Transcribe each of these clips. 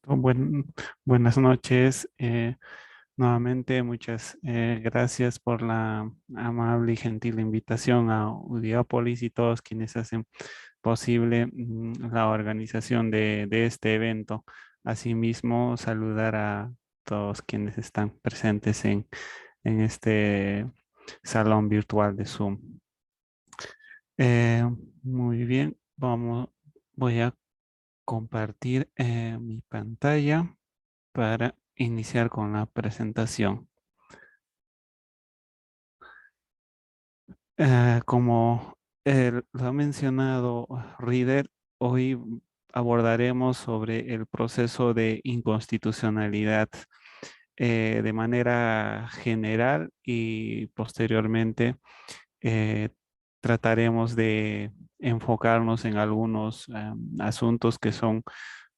Buen- Buenas noches. Nuevamente, muchas gracias por la amable y gentil invitación a Udiópolis y todos quienes hacen posible la organización de este evento. Asimismo, saludar a todos quienes están presentes en este salón virtual de Zoom. Eh, Muy bien, voy a compartir mi pantalla para iniciar con la presentación. Como lo ha mencionado Reader, hoy abordaremos sobre el proceso de inconstitucionalidad de manera general y posteriormente eh, trataremos de enfocarnos en algunos asuntos que son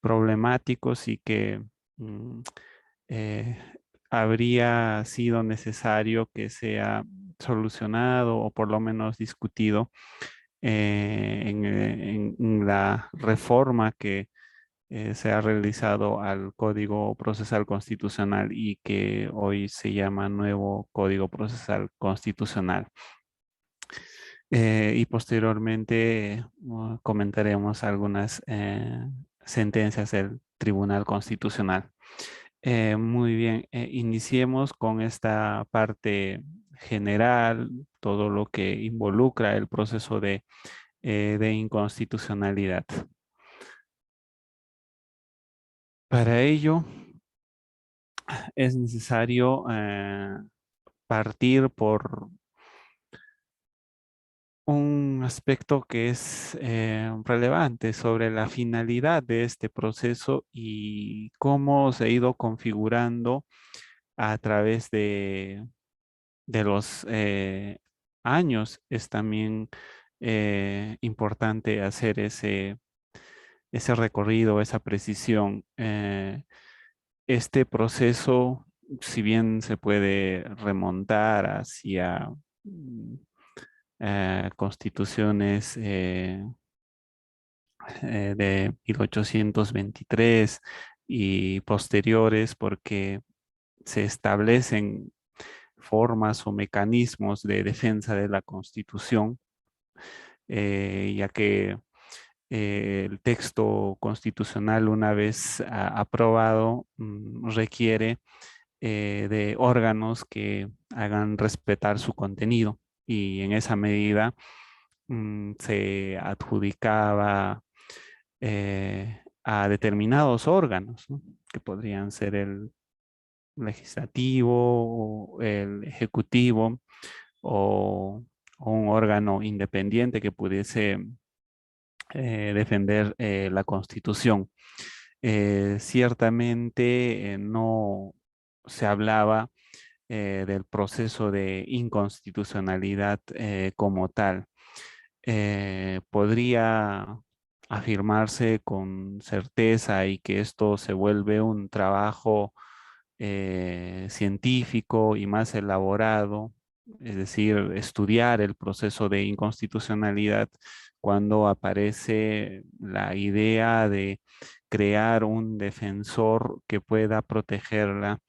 problemáticos y que mm, eh, habría sido necesario que sea solucionado o por lo menos discutido en la reforma que se ha realizado al Código Procesal Constitucional y que hoy se llama Nuevo Código Procesal Constitucional. Y posteriormente comentaremos algunas sentencias del Tribunal Constitucional. Muy bien, iniciemos con esta parte general, todo lo que involucra el proceso de inconstitucionalidad. Para ello es necesario partir por un aspecto que es relevante sobre la finalidad de este proceso y cómo se ha ido configurando a través de los años. Es también importante hacer ese recorrido, esa precisión. Este proceso, si bien se puede remontar hacia constituciones de 1823 y posteriores, porque se establecen formas o mecanismos de defensa de la Constitución, ya que el texto constitucional, una vez aprobado, requiere de órganos que hagan respetar su contenido y en esa medida se adjudicaba a determinados órganos, ¿no? Que podrían ser el legislativo, o el ejecutivo o un órgano independiente que pudiese defender la Constitución. Ciertamente no se hablaba del proceso de inconstitucionalidad como tal. Podría afirmarse con certeza y que esto se vuelve un trabajo científico y más elaborado, es decir, estudiar el proceso de inconstitucionalidad cuando aparece la idea de crear un defensor que pueda protegerla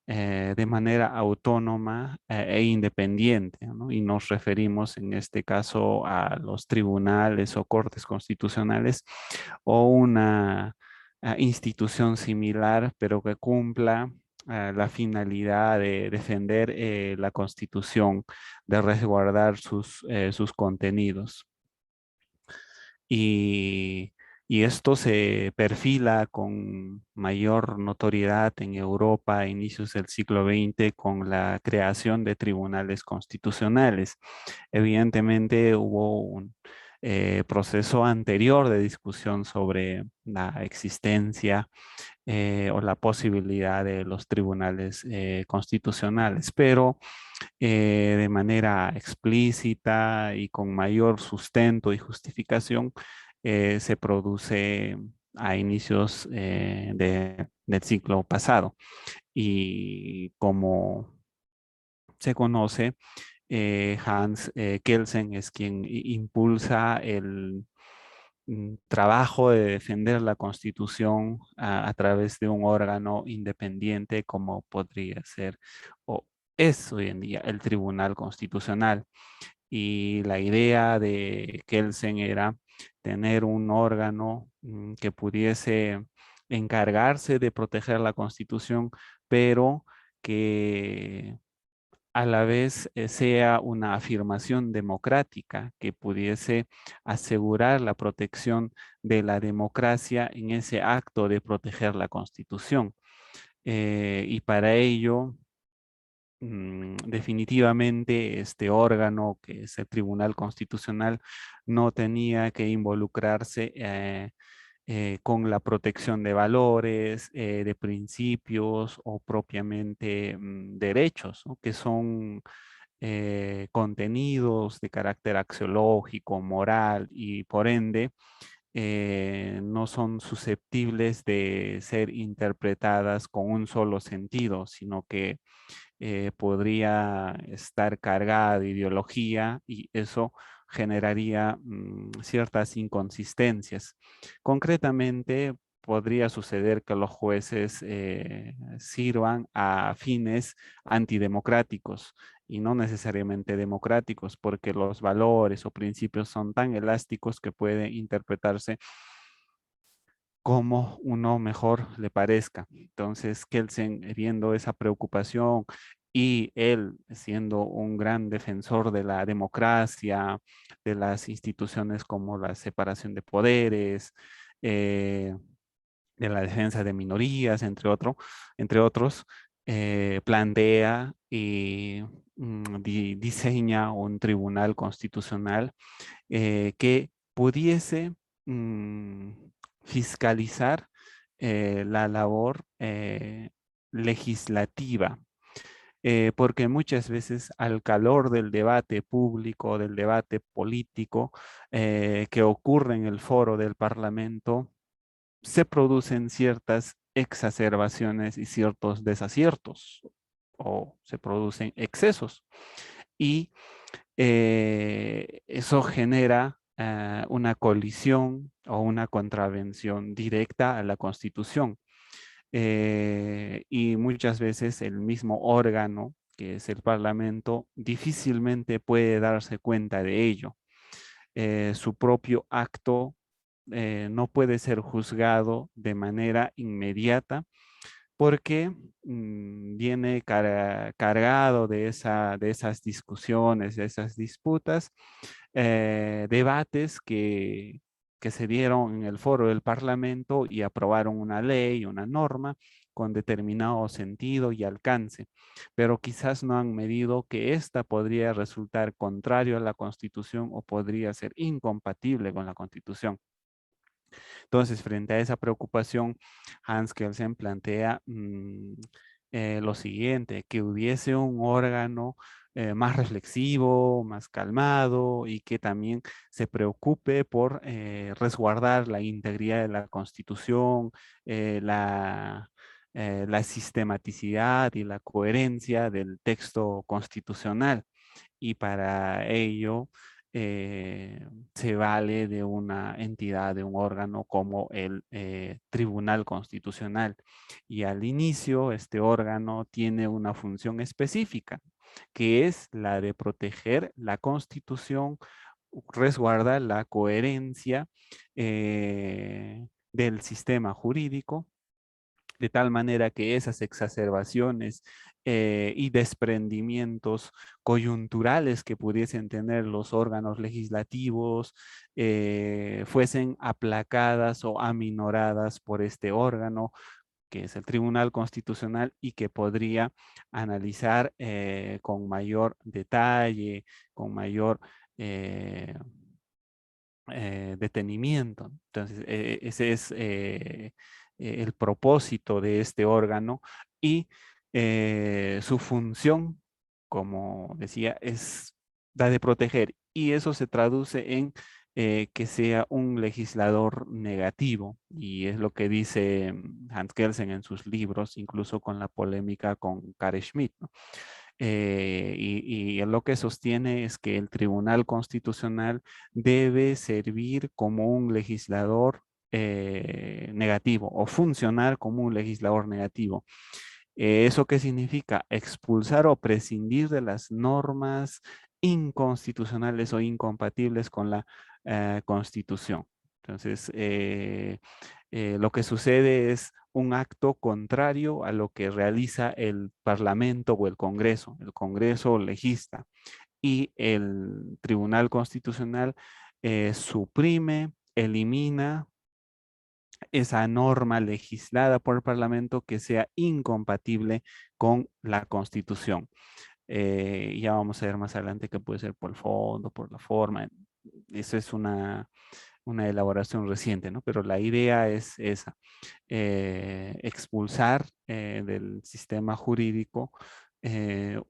de manera autónoma e independiente, ¿no? Y nos referimos en este caso a los tribunales o cortes constitucionales o una institución similar, pero que cumpla la finalidad de defender la Constitución, de resguardar sus contenidos. Y, y esto se perfila con mayor notoriedad en Europa a inicios del siglo XX con la creación de tribunales constitucionales. Evidentemente hubo un proceso anterior de discusión sobre la existencia o la posibilidad de los tribunales constitucionales, pero de manera explícita y con mayor sustento y justificación se produce a inicios del siglo pasado. Y como se conoce, Hans Kelsen es quien impulsa trabajo de defender la Constitución a través de un órgano independiente como podría ser o es hoy en día el Tribunal Constitucional. Y la idea de Kelsen era tener un órgano que pudiese encargarse de proteger la Constitución, pero que a la vez sea una afirmación democrática que pudiese asegurar la protección de la democracia en ese acto de proteger la Constitución. Y para ello, definitivamente este órgano, que es el Tribunal Constitucional, no tenía que involucrarse con la protección de valores, de principios o propiamente derechos, ¿no? Que son contenidos de carácter axiológico, moral y por ende no son susceptibles de ser interpretadas con un solo sentido, sino que podría estar cargada de ideología y eso generaría ciertas inconsistencias. Concretamente, podría suceder que los jueces sirvan a fines antidemocráticos y no necesariamente democráticos, porque los valores o principios son tan elásticos que puede interpretarse como uno mejor le parezca. Entonces, Kelsen, viendo esa preocupación y él siendo un gran defensor de la democracia, de las instituciones como la separación de poderes, eh, de la defensa de minorías, entre otros, plantea y diseña un tribunal constitucional que pudiese mm, fiscalizar la labor legislativa, porque muchas veces al calor del debate público, del debate político que ocurre en el foro del Parlamento, se producen ciertas exacerbaciones y ciertos desaciertos o se producen excesos. Y eso genera una colisión o una contravención directa a la Constitución. Y muchas veces el mismo órgano, que es el Parlamento, difícilmente puede darse cuenta de ello. Su propio acto no puede ser juzgado de manera inmediata porque viene cargado de esas discusiones, de esas disputas, debates que se dieron en el foro del Parlamento y aprobaron una ley, una norma con determinado sentido y alcance, pero quizás no han medido que esta podría resultar contrario a la Constitución o podría ser incompatible con la Constitución. Entonces, frente a esa preocupación, Hans Kelsen plantea lo siguiente, que hubiese un órgano más reflexivo, más calmado y que también se preocupe por resguardar la integridad de la Constitución, la sistematicidad y la coherencia del texto constitucional. Y para ello se vale de una entidad, de un órgano como el Tribunal Constitucional. Y al inicio, este órgano tiene una función específica, que es la de proteger la Constitución, resguardar la coherencia del sistema jurídico de tal manera que esas exacerbaciones y desprendimientos coyunturales que pudiesen tener los órganos legislativos fuesen aplacadas o aminoradas por este órgano que es el Tribunal Constitucional y que podría analizar con mayor detalle, con mayor detenimiento. Entonces, ese es el propósito de este órgano y su función, como decía, es la de proteger y eso se traduce en que sea un legislador negativo y es lo que dice Hans Kelsen en sus libros, incluso con la polémica con Carl Schmitt, ¿no? y lo que sostiene es que el Tribunal Constitucional debe servir como un legislador negativo o funcionar como un legislador negativo. ¿Eso qué significa? Expulsar o prescindir de las normas inconstitucionales o incompatibles con la Constitución. Entonces, lo que sucede es un acto contrario a lo que realiza el Parlamento o el Congreso. El Congreso legisla y el Tribunal Constitucional suprime, elimina esa norma legislada por el Parlamento que sea incompatible con la Constitución. Ya vamos a ver más adelante que puede ser por el fondo, por la forma. Eso es una elaboración reciente, ¿no? Pero la idea es esa, expulsar del sistema jurídico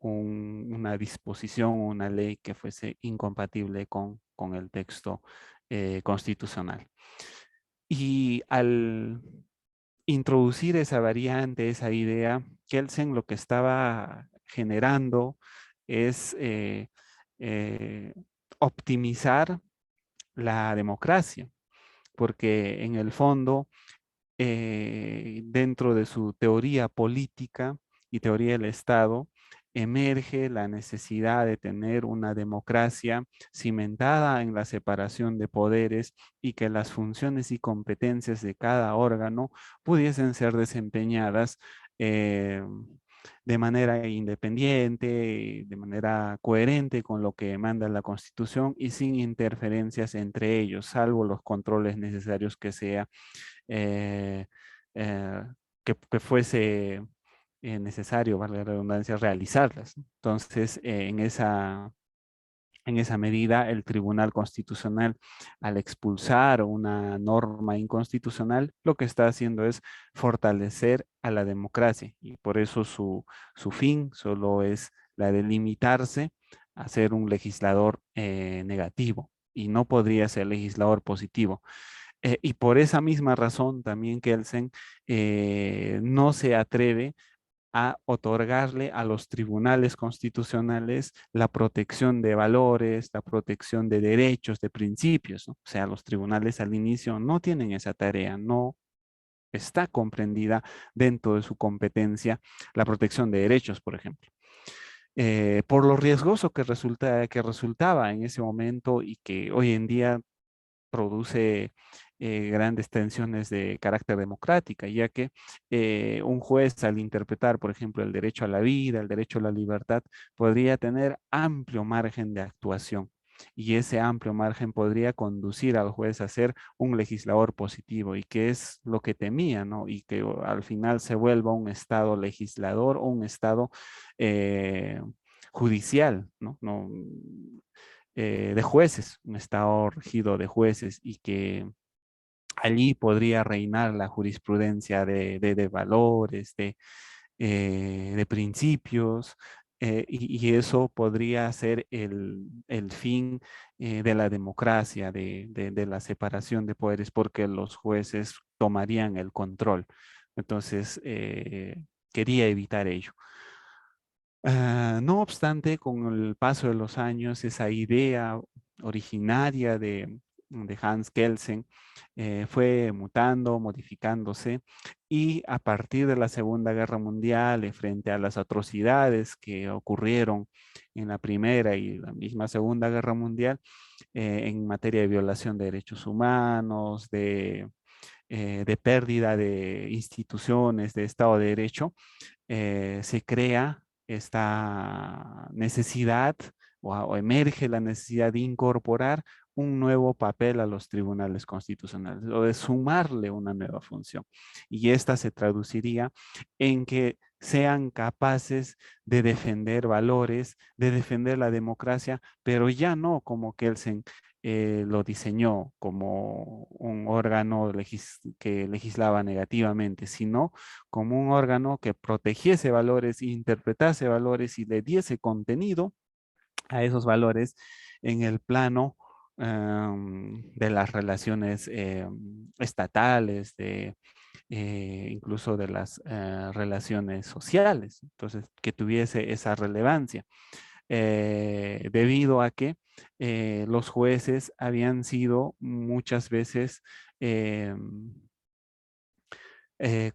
una disposición, una ley que fuese incompatible con el texto constitucional. Y al introducir esa variante, esa idea, Kelsen lo que estaba generando es eh, optimizar la democracia, porque en el fondo, dentro de su teoría política y teoría del Estado, emerge la necesidad de tener una democracia cimentada en la separación de poderes y que las funciones y competencias de cada órgano pudiesen ser desempeñadas de manera independiente, de manera coherente con lo que manda la Constitución y sin interferencias entre ellos, salvo los controles necesarios que sea eh, eh, que fuese necesario, valga la redundancia, realizarlas. Entonces, en esa medida, el Tribunal Constitucional, al expulsar una norma inconstitucional, lo que está haciendo es fortalecer a la democracia y por eso su fin solo es la de limitarse a ser un legislador negativo y no podría ser legislador positivo. Y por esa misma razón también Kelsen no se atreve a otorgarle a los tribunales constitucionales la protección de valores, la protección de derechos, de principios, ¿no? O sea, los tribunales al inicio no tienen esa tarea, no está comprendida dentro de su competencia la protección de derechos, por ejemplo. Por lo riesgoso que resultaba en ese momento y que hoy en día produce grandes tensiones de carácter democrática, ya que un juez al interpretar, por ejemplo, el derecho a la vida, el derecho a la libertad, podría tener amplio margen de actuación. Y ese amplio margen podría conducir al juez a ser un legislador positivo y que es lo que temía, ¿no? Y que al final se vuelva un Estado legislador o un Estado eh, judicial, ¿no? De jueces, un estado regido de jueces y que allí podría reinar la jurisprudencia de valores, de principios, y eso podría ser el fin de la democracia, de la separación de poderes, porque los jueces tomarían el control. Entonces, quería evitar ello. No obstante, con el paso de los años, esa idea originaria de Hans Kelsen fue mutando, modificándose, y a partir de la Segunda Guerra Mundial, frente a las atrocidades que ocurrieron en la Primera y la misma Segunda Guerra Mundial, en materia de violación de derechos humanos, de pérdida de instituciones, de Estado de Derecho, se crea esta necesidad o emerge la necesidad de incorporar un nuevo papel a los tribunales constitucionales o de sumarle una nueva función. Y esta se traduciría en que sean capaces de defender valores, de defender la democracia, pero ya no como Kelsen lo diseñó como un órgano que legislaba negativamente, sino como un órgano que protegiese valores, interpretase valores y le diese contenido a esos valores en el plano de las relaciones estatales, incluso de las relaciones sociales, entonces que tuviese esa relevancia, debido a que los jueces habían sido muchas veces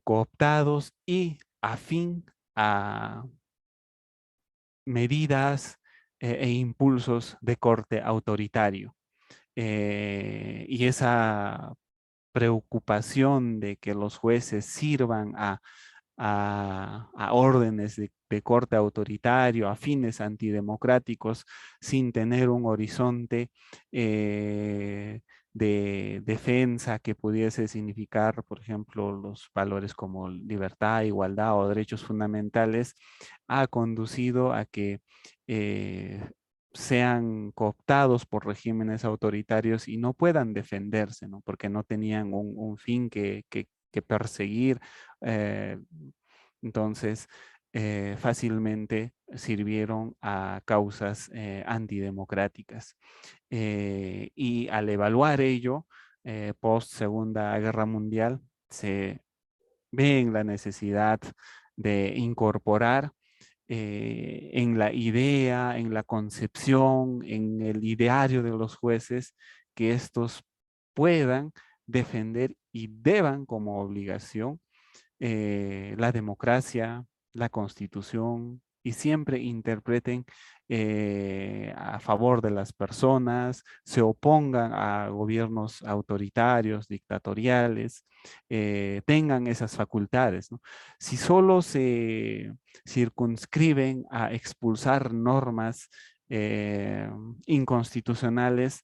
cooptados y afín a medidas e impulsos de corte autoritario. Y esa preocupación de que los jueces sirvan a órdenes de corte autoritario, a fines antidemocráticos, sin tener un horizonte de defensa que pudiese significar, por ejemplo, los valores como libertad, igualdad o derechos fundamentales, ha conducido a que sean cooptados por regímenes autoritarios y no puedan defenderse, ¿no? Porque no tenían un fin que perseguir. eh, entonces, fácilmente sirvieron a causas antidemocráticas. Y al evaluar ello, post Segunda Guerra Mundial, se ve en la necesidad de incorporar en la idea, en la concepción, en el ideario de los jueces, que estos puedan defender y deban como obligación la democracia, la constitución y siempre interpreten a favor de las personas, se opongan a gobiernos autoritarios, dictatoriales, tengan esas facultades, ¿no? Si solo se circunscriben a expulsar normas eh, inconstitucionales,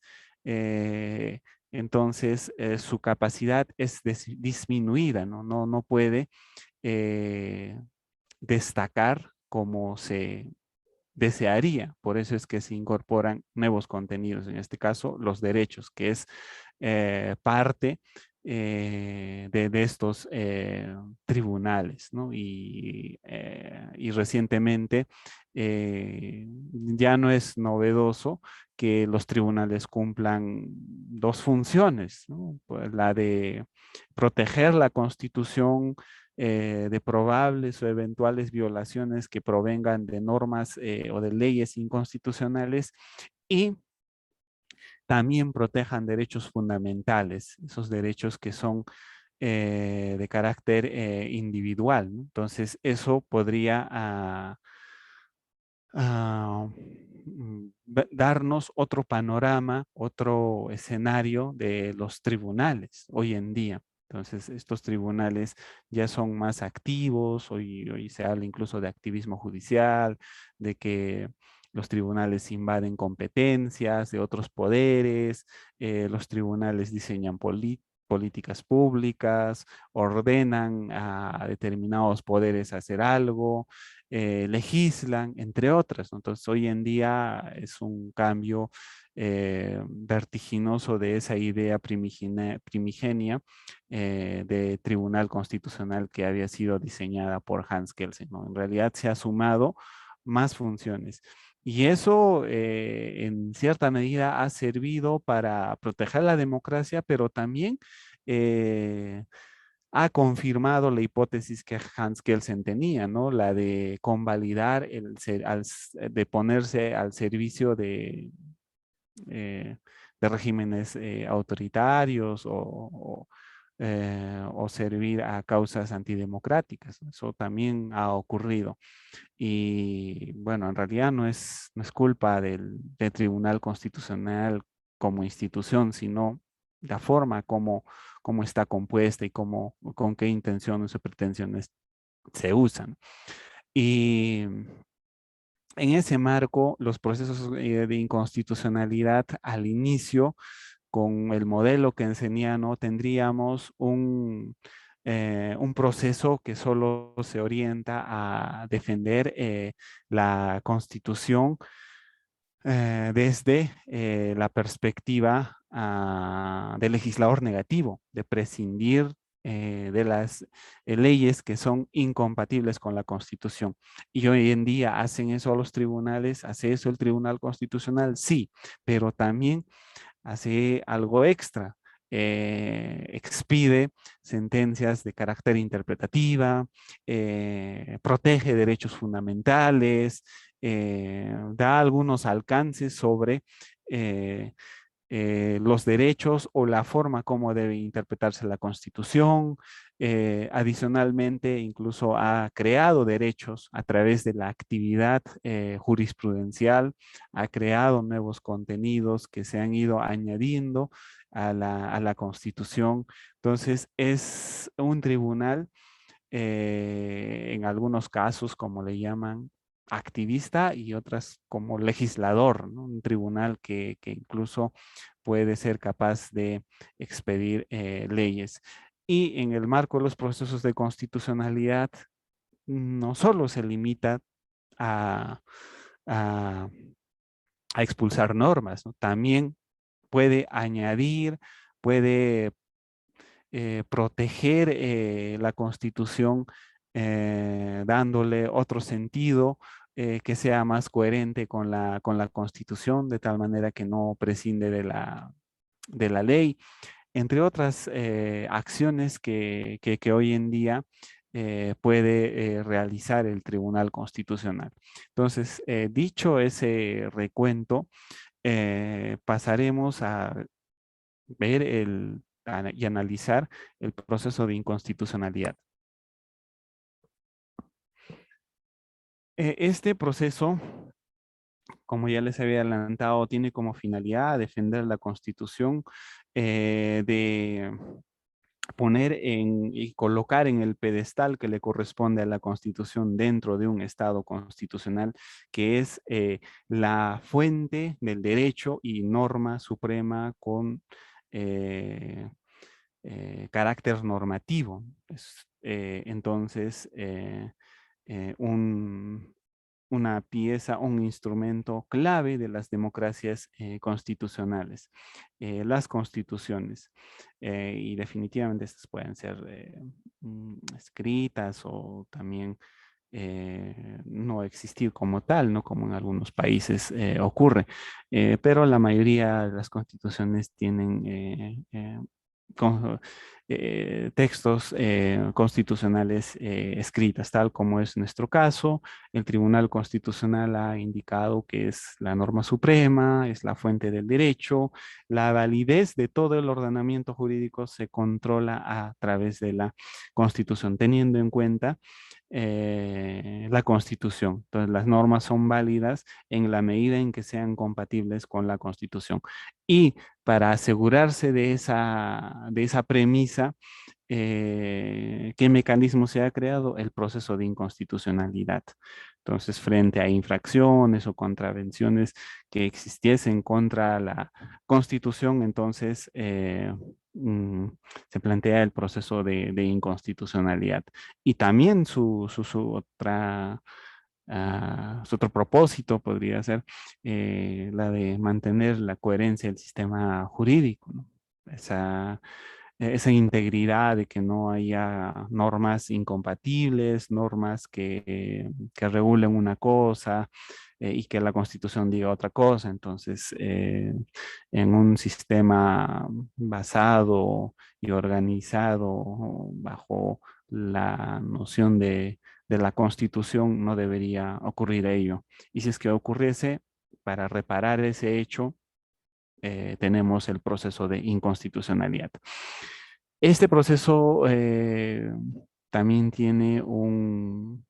entonces su capacidad es disminuida, ¿no? No puede eh, destacar como se desearía. Por eso es que se incorporan nuevos contenidos, en este caso los derechos, que es parte de estos tribunales, ¿no? Y recientemente ya no es novedoso que los tribunales cumplan dos funciones, ¿no? Pues la de proteger la Constitución de probables o eventuales violaciones que provengan de normas o de leyes inconstitucionales y también protejan derechos fundamentales, esos derechos que son de carácter individual, ¿no? Entonces, eso podría darnos otro panorama, otro escenario de los tribunales hoy en día. Entonces, estos tribunales ya son más activos, hoy se habla incluso de activismo judicial, de que los tribunales invaden competencias de otros poderes, los tribunales diseñan políticas públicas, ordenan a determinados poderes hacer algo, legislan, entre otras, ¿no? Entonces, hoy en día es un cambio vertiginoso de esa idea primigenia de tribunal constitucional que había sido diseñada por Hans Kelsen, ¿no? En realidad se ha sumado más funciones. Y eso, en cierta medida, ha servido para proteger la democracia, pero también ha confirmado la hipótesis que Hans Kelsen tenía, ¿no? La de convalidar, de ponerse al servicio eh, de regímenes autoritarios o servir a causas antidemocráticas. Eso también ha ocurrido. Y bueno, en realidad no es culpa del Tribunal Constitucional como institución, sino la forma como está compuesta y con qué intenciones o pretensiones se usan. Y en ese marco, los procesos de inconstitucionalidad al inicio, con el modelo que enseña, ¿no? Tendríamos un proceso que solo se orienta a defender la Constitución desde la perspectiva del legislador negativo, de prescindir de las leyes que son incompatibles con la Constitución. Y hoy en día hacen eso los tribunales, hace eso el Tribunal Constitucional, sí, pero también hace algo extra expide sentencias de carácter interpretativa, protege derechos fundamentales, da algunos alcances sobre los derechos o la forma como debe interpretarse la Constitución. Adicionalmente, incluso ha creado derechos a través de la actividad jurisprudencial, ha creado nuevos contenidos que se han ido añadiendo a la Constitución. Entonces, es un tribunal en algunos casos, como le llaman, activista y otras como legislador, ¿no? Un tribunal que incluso puede ser capaz de expedir leyes. Y en el marco de los procesos de constitucionalidad, no solo se limita a, a- a expulsar normas, ¿no? También puede añadir, puede proteger la Constitución dándole otro sentido que sea más coherente con la Constitución, de tal manera que no prescinde de la ley, entre otras acciones que hoy en día puede realizar el Tribunal Constitucional. Entonces, dicho ese recuento, pasaremos a ver y analizar el proceso de inconstitucionalidad. Este proceso, como ya les había adelantado, tiene como finalidad defender la Constitución, de poner y colocar en el pedestal que le corresponde a la Constitución dentro de un Estado constitucional, que es la fuente del derecho y norma suprema con carácter normativo. Entonces, una pieza, un instrumento clave de las democracias constitucionales, las constituciones. Y definitivamente estas pueden ser escritas o también no existir como tal, ¿no? Como en algunos países ocurre. Pero la mayoría de las constituciones tienen con, textos constitucionales escritas, tal como es nuestro caso. El Tribunal Constitucional ha indicado que es la norma suprema, es la fuente del derecho. La validez de todo el ordenamiento jurídico se controla a través de la Constitución, teniendo en cuenta la Constitución. Entonces, las normas son válidas en la medida en que sean compatibles con la Constitución. Y para asegurarse de esa premisa, ¿qué mecanismo se ha creado? El proceso de inconstitucionalidad. Entonces, frente a infracciones o contravenciones que existiesen contra la Constitución, entonces se plantea el proceso de inconstitucionalidad. Y también su otra su otro propósito podría ser la de mantener la coherencia del sistema jurídico, ¿no? Esa integridad de que no haya normas incompatibles, normas que regulen una cosa y que la Constitución diga otra cosa. Entonces, en un sistema basado y organizado bajo la noción de la Constitución, no debería ocurrir ello. Y si es que ocurriese, para reparar ese hecho, tenemos el proceso de inconstitucionalidad. Este proceso también tiene un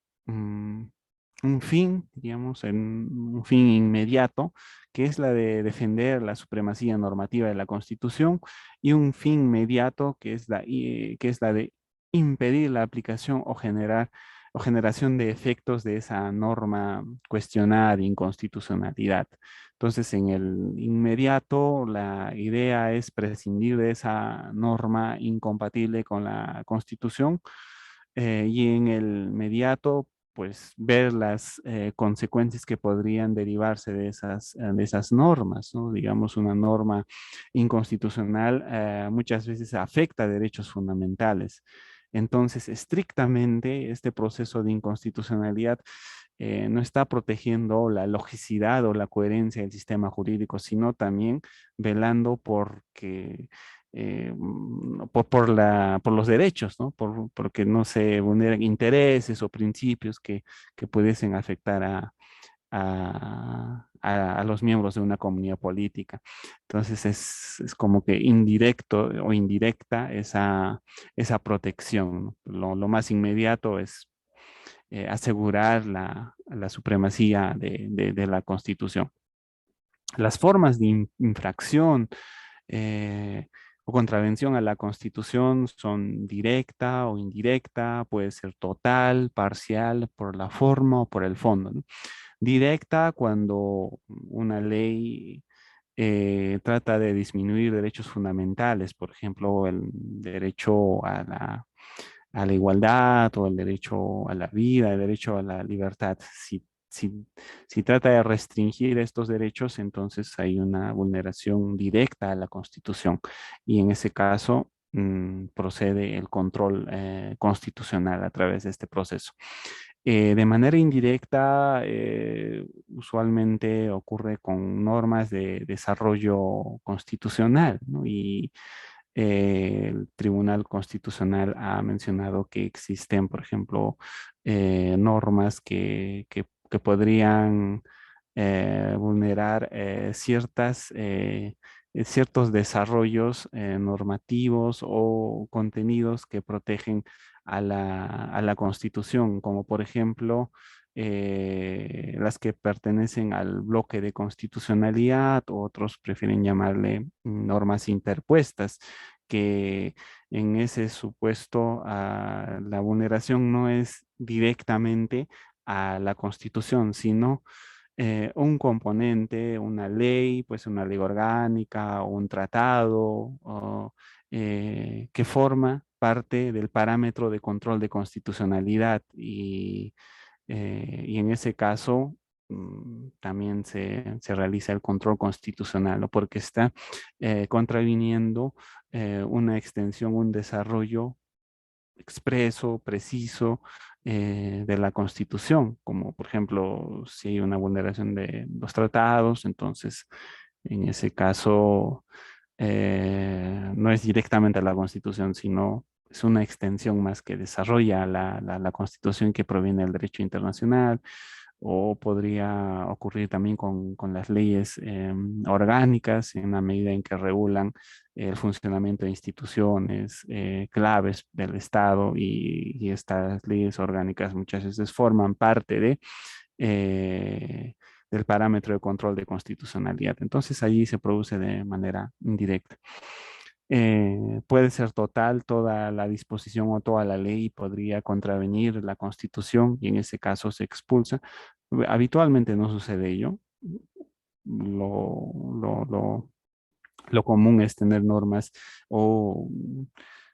fin, digamos, un fin inmediato, que es la de defender la supremacía normativa de la Constitución, y un fin inmediato, que es la de impedir la aplicación o generación de efectos de esa norma cuestionada de inconstitucionalidad. Entonces, en el inmediato, la idea es prescindir de esa norma incompatible con la Constitución y en el inmediato, pues ver las consecuencias que podrían derivarse de esas normas, ¿no? Digamos, una norma inconstitucional muchas veces afecta derechos fundamentales. Entonces, estrictamente, este proceso de inconstitucionalidad no está protegiendo la logicidad o la coherencia del sistema jurídico, sino también velando por que por los derechos, ¿no? Porque no se vulneran intereses o principios que pudiesen afectar a los miembros de una comunidad política. Entonces es como que indirecto o indirecta esa protección, ¿no? Lo más inmediato es asegurar la supremacía de la Constitución. Las formas de infracción o contravención a la Constitución son directa o indirecta, puede ser total, parcial, por la forma o por el fondo, ¿no? Directa cuando una ley trata de disminuir derechos fundamentales, por ejemplo, el derecho a la igualdad o el derecho a la vida, el derecho a la libertad. Si trata de restringir estos derechos, entonces hay una vulneración directa a la Constitución y en ese caso procede el control constitucional a través de este proceso. De manera indirecta, usualmente ocurre con normas de desarrollo constitucional, ¿no? Y el Tribunal Constitucional ha mencionado que existen, por ejemplo, normas que podrían vulnerar ciertos desarrollos normativos o contenidos que protegen a la Constitución, como por ejemplo las que pertenecen al bloque de constitucionalidad, otros prefieren llamarle normas interpuestas, que en ese supuesto la vulneración no es directamente a la Constitución, sino un componente, una ley, pues una ley orgánica o un tratado que forma parte del parámetro de control de constitucionalidad y en ese caso también se realiza el control constitucional, ¿no? Porque está contraviniendo una extensión, un desarrollo expreso, preciso de la Constitución, como por ejemplo si hay una vulneración de los tratados, entonces en ese caso no es directamente a la Constitución, sino es una extensión más que desarrolla la Constitución que proviene del derecho internacional, o podría ocurrir también con las leyes orgánicas en la medida en que regulan el funcionamiento de instituciones claves del Estado y estas leyes orgánicas muchas veces forman parte eh, del parámetro de control de constitucionalidad. Entonces allí se produce de manera indirecta. Puede ser total toda la disposición o toda la ley podría contravenir la Constitución y en ese caso se expulsa. Habitualmente no sucede ello. Lo, lo, lo, lo común es tener normas o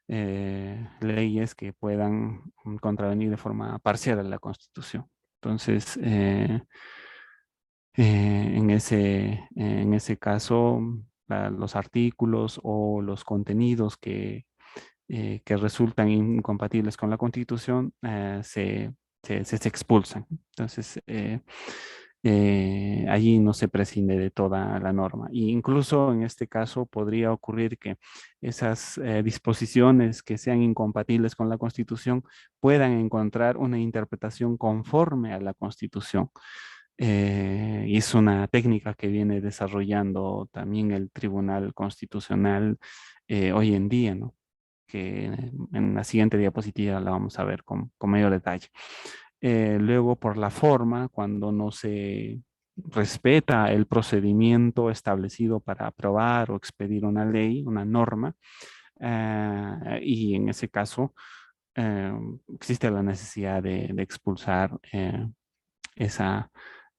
leyes que puedan contravenir de forma parcial a la Constitución. Entonces, en ese caso, los artículos o los contenidos que resultan incompatibles con la Constitución se expulsan. Entonces, allí no se prescinde de toda la norma. E incluso en este caso podría ocurrir que esas disposiciones que sean incompatibles con la Constitución puedan encontrar una interpretación conforme a la Constitución. Y es una técnica que viene desarrollando también el Tribunal Constitucional hoy en día, ¿no? Que en la siguiente diapositiva la vamos a ver con mayor detalle. Luego, por la forma, cuando no se respeta el procedimiento establecido para aprobar o expedir una ley, una norma, y en ese caso eh, existe la necesidad de expulsar esa,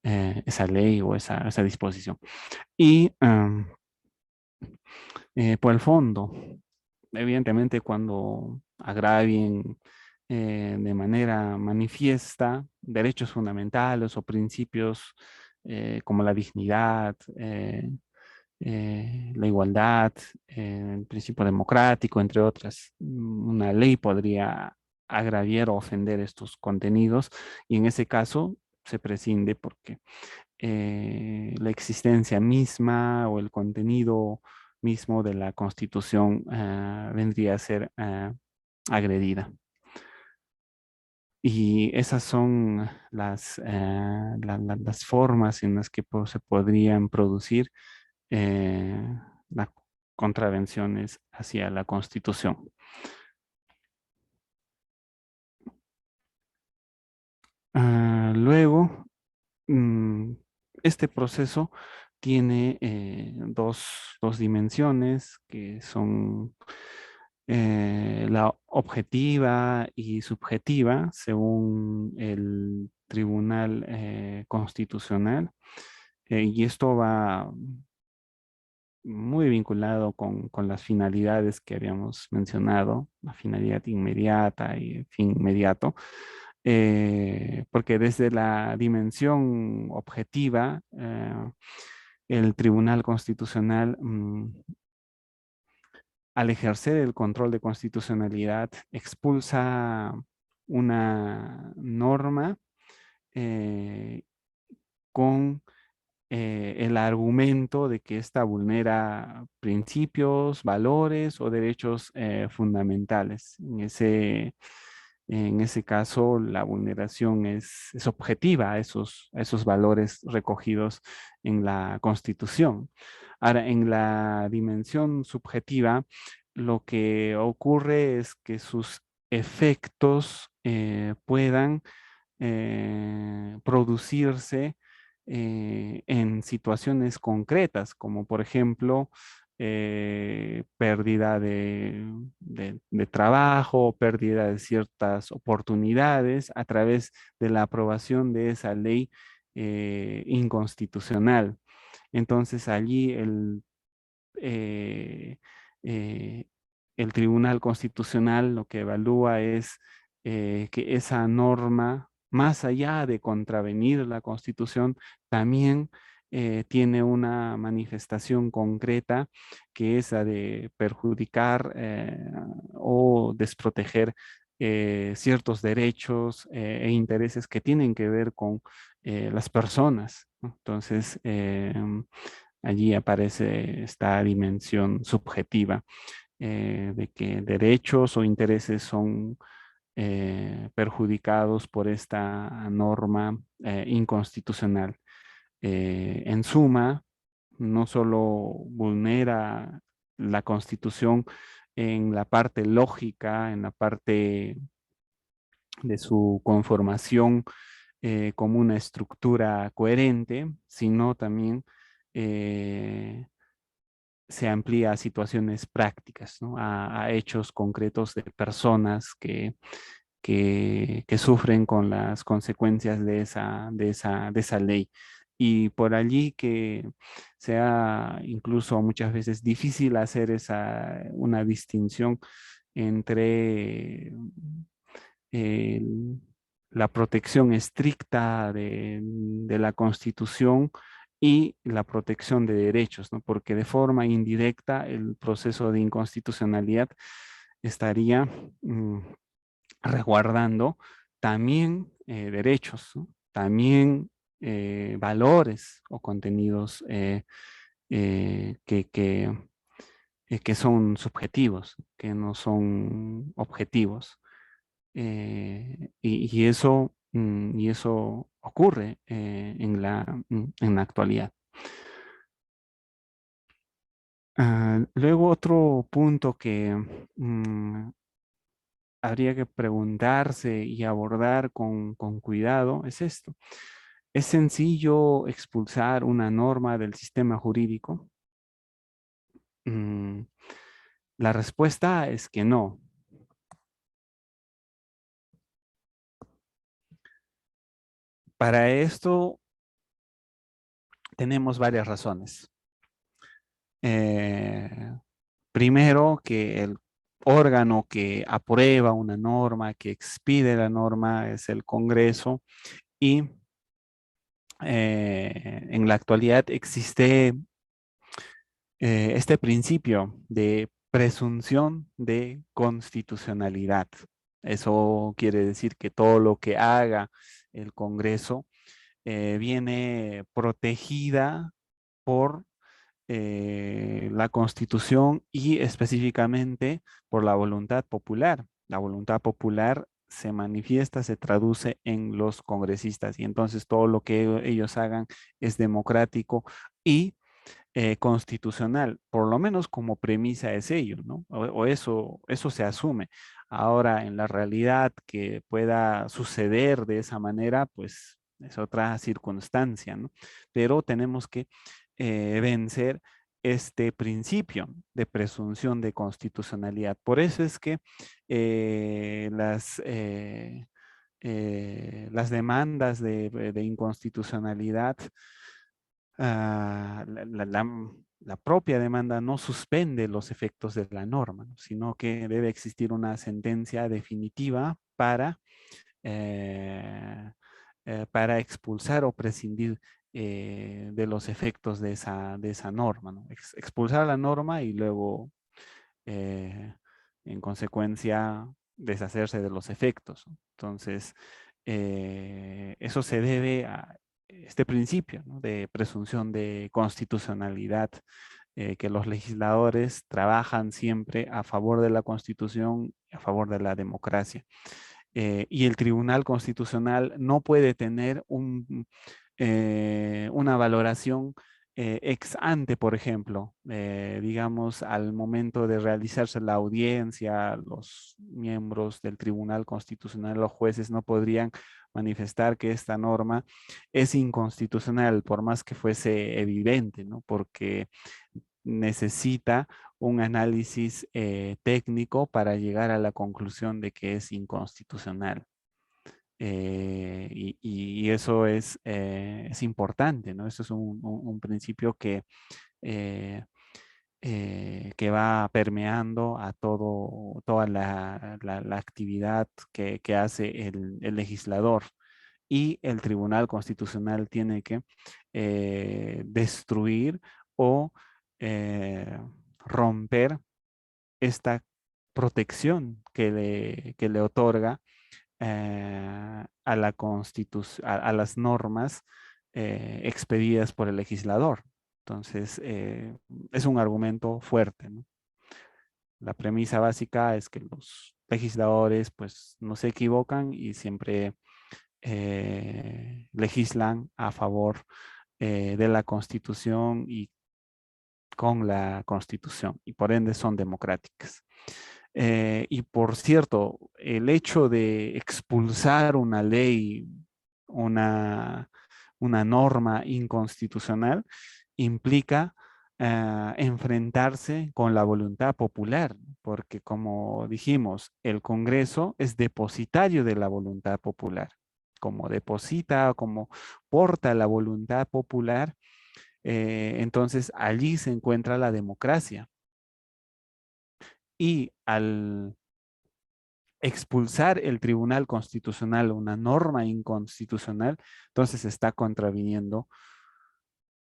esa ley o esa disposición. Y por el fondo, evidentemente cuando agravien de manera manifiesta derechos fundamentales o principios como la dignidad, la igualdad, el principio democrático, entre otras, una ley podría agraviar o ofender estos contenidos y en ese caso se prescinde porque la existencia misma o el contenido mismo de la Constitución vendría a ser agredida. Y esas son las formas en las que se podrían producir las contravenciones hacia la Constitución. Luego, mm, este proceso tiene dos dimensiones que son la objetiva y subjetiva, según el Tribunal Constitucional. Y esto va muy vinculado con las finalidades que habíamos mencionado, la finalidad inmediata y el fin inmediato, porque desde la dimensión objetiva, el Tribunal Constitucional, al ejercer el control de constitucionalidad, expulsa una norma eh, con el argumento de que ésta vulnera principios, valores o derechos fundamentales. En ese caso, la vulneración es objetiva a esos valores recogidos en la Constitución. Ahora, en la dimensión subjetiva, lo que ocurre es que sus efectos puedan producirse en situaciones concretas, como por ejemplo pérdida de trabajo, pérdida de ciertas oportunidades a través de la aprobación de esa ley inconstitucional. Entonces allí eh, eh, el Tribunal Constitucional lo que evalúa es que esa norma, más allá de contravenir la Constitución, también tiene una manifestación concreta que es la de perjudicar o desproteger ciertos derechos e intereses que tienen que ver con las personas, ¿no? Entonces, allí aparece esta dimensión subjetiva de que derechos o intereses son perjudicados por esta norma inconstitucional. En suma, no solo vulnera la Constitución en la parte lógica, en la parte de su conformación como una estructura coherente, sino también se amplía a situaciones prácticas, ¿no? A hechos concretos de personas que sufren con las consecuencias de esa ley. Y por allí que sea incluso muchas veces difícil hacer una distinción entre el- la protección estricta de la Constitución y la protección de derechos, ¿no? Porque de forma indirecta el proceso de inconstitucionalidad estaría resguardando también derechos, ¿no? También valores o contenidos que son subjetivos, que no son objetivos. Y eso ocurre en la actualidad. Luego otro punto que habría que preguntarse y abordar con cuidado es esto. ¿Es sencillo expulsar una norma del sistema jurídico? Mm, la respuesta es que no. Para esto tenemos varias razones. Eh, Primero, que el órgano que aprueba una norma, que expide la norma, es el Congreso y en la actualidad existe este principio de presunción de constitucionalidad. Eso quiere decir que todo lo que haga el Congreso viene protegida por la Constitución y específicamente por la voluntad popular. La voluntad popular se manifiesta, se traduce en los congresistas y entonces todo lo que ellos hagan es democrático y constitucional, por lo menos como premisa es ello, ¿no? O eso se asume. Ahora, en la realidad que pueda suceder de esa manera, pues es otra circunstancia, ¿no? Pero tenemos que vencer este principio de presunción de constitucionalidad. Por eso es que las demandas de inconstitucionalidad, la propia demanda no suspende los efectos de la norma, ¿no? Sino que debe existir una sentencia definitiva eh, para expulsar o prescindir de los efectos de esa norma, ¿no? Expulsar la norma y luego, eh, en consecuencia, deshacerse de los efectos, ¿no? Entonces, eso se debe a este principio, ¿no? De presunción de constitucionalidad, que los legisladores trabajan siempre a favor de la Constitución, a favor de la democracia. Y el Tribunal Constitucional no puede tener una valoración ex ante, por ejemplo, digamos, al momento de realizarse la audiencia, los miembros del Tribunal Constitucional, los jueces no podrían manifestar que esta norma es inconstitucional, por más que fuese evidente, ¿no? Porque necesita un análisis técnico para llegar a la conclusión de que es inconstitucional. Y eso es importante, ¿no? Eso es un principio que va permeando a toda la actividad que hace el legislador. Y el Tribunal Constitucional tiene que destruir o eh, romper esta protección que le otorga a la a las normas expedidas por el legislador. Entonces, es un argumento fuerte, ¿no? La premisa básica es que los legisladores pues no se equivocan y siempre legislan a favor de la Constitución y con la Constitución y por ende son democráticas. Y por cierto, el hecho de expulsar una ley, una, una norma inconstitucional, implica enfrentarse con la voluntad popular, porque como dijimos, el Congreso es depositario de la voluntad popular. Como deposita, como porta la voluntad popular, entonces allí se encuentra la democracia. Y al expulsar el Tribunal Constitucional una norma inconstitucional, entonces está contraviniendo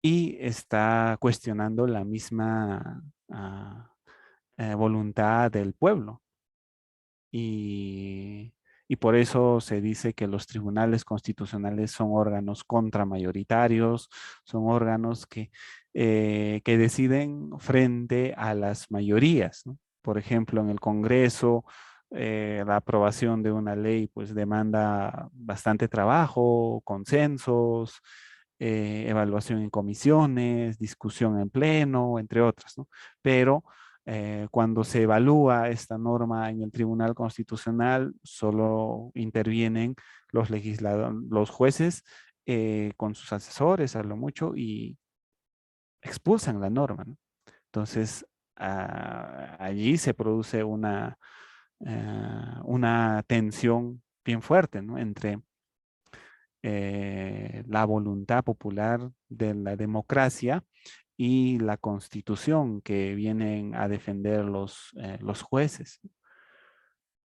y está cuestionando la misma voluntad del pueblo. Y, y por eso se dice que los tribunales constitucionales son órganos contramayoritarios, son órganos que deciden frente a las mayorías, ¿no? Por ejemplo, en el Congreso, la aprobación de una ley pues demanda bastante trabajo, consensos, evaluación en comisiones, discusión en pleno, entre otras, ¿no? Pero cuando se evalúa esta norma en el Tribunal Constitucional, solo intervienen los legisladores, los jueces con sus asesores a lo mucho y expulsan la norma, ¿no? Entonces, allí se produce una tensión bien fuerte, ¿no? Entre la voluntad popular de la democracia y la constitución que vienen a defender los jueces.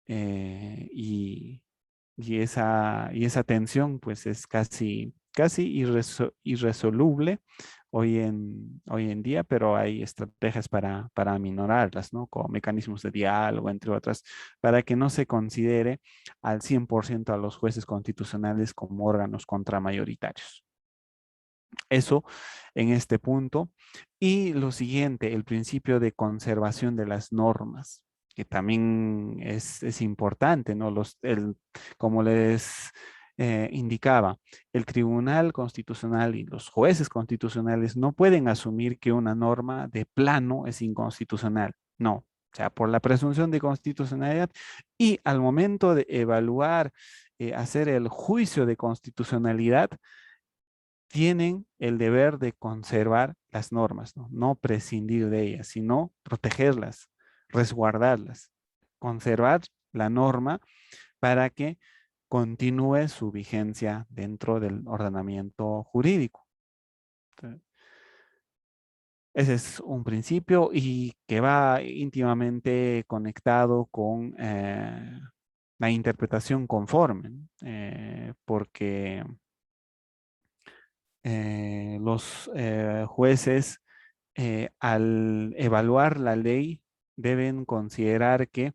Eh, y, y esa tensión pues es casi irresoluble hoy en día, pero hay estrategias para aminorarlas, ¿no? Como mecanismos de diálogo, entre otras, para que no se considere al 100% a los jueces constitucionales como órganos contramayoritarios. Eso en este punto. Y lo siguiente, el principio de conservación de las normas, que también es importante, ¿no? Como les indicaba, el Tribunal Constitucional y los jueces constitucionales no pueden asumir que una norma de plano es inconstitucional. No. O sea, por la presunción de constitucionalidad y al momento de evaluar, hacer el juicio de constitucionalidad, tienen el deber de conservar las normas, ¿no? No prescindir de ellas, sino protegerlas, resguardarlas, conservar la norma para que continúe su vigencia dentro del ordenamiento jurídico. Entonces, ese es un principio y que va íntimamente conectado con la interpretación conforme, ¿no? Porque los jueces al evaluar la ley deben considerar que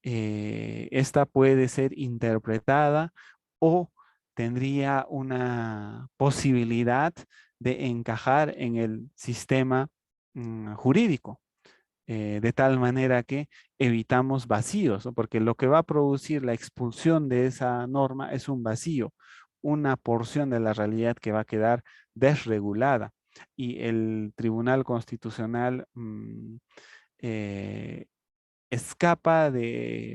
esta puede ser interpretada o tendría una posibilidad de encajar en el sistema jurídico, de tal manera que evitamos vacíos, ¿no? Porque lo que va a producir la expulsión de esa norma es un vacío, una porción de la realidad que va a quedar desregulada. Y el Tribunal Constitucional eh, escapa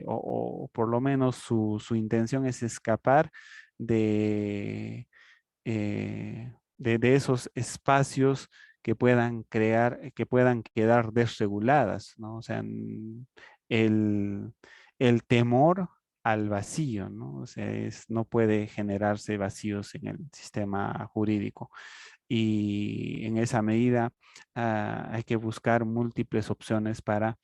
o por lo menos su intención es escapar de de esos espacios que puedan crear, que puedan quedar desreguladas, ¿no? O sea, el, el temor al vacío, ¿no? O sea, no puede generarse vacíos en el sistema jurídico. Y en esa medida hay que buscar múltiples opciones para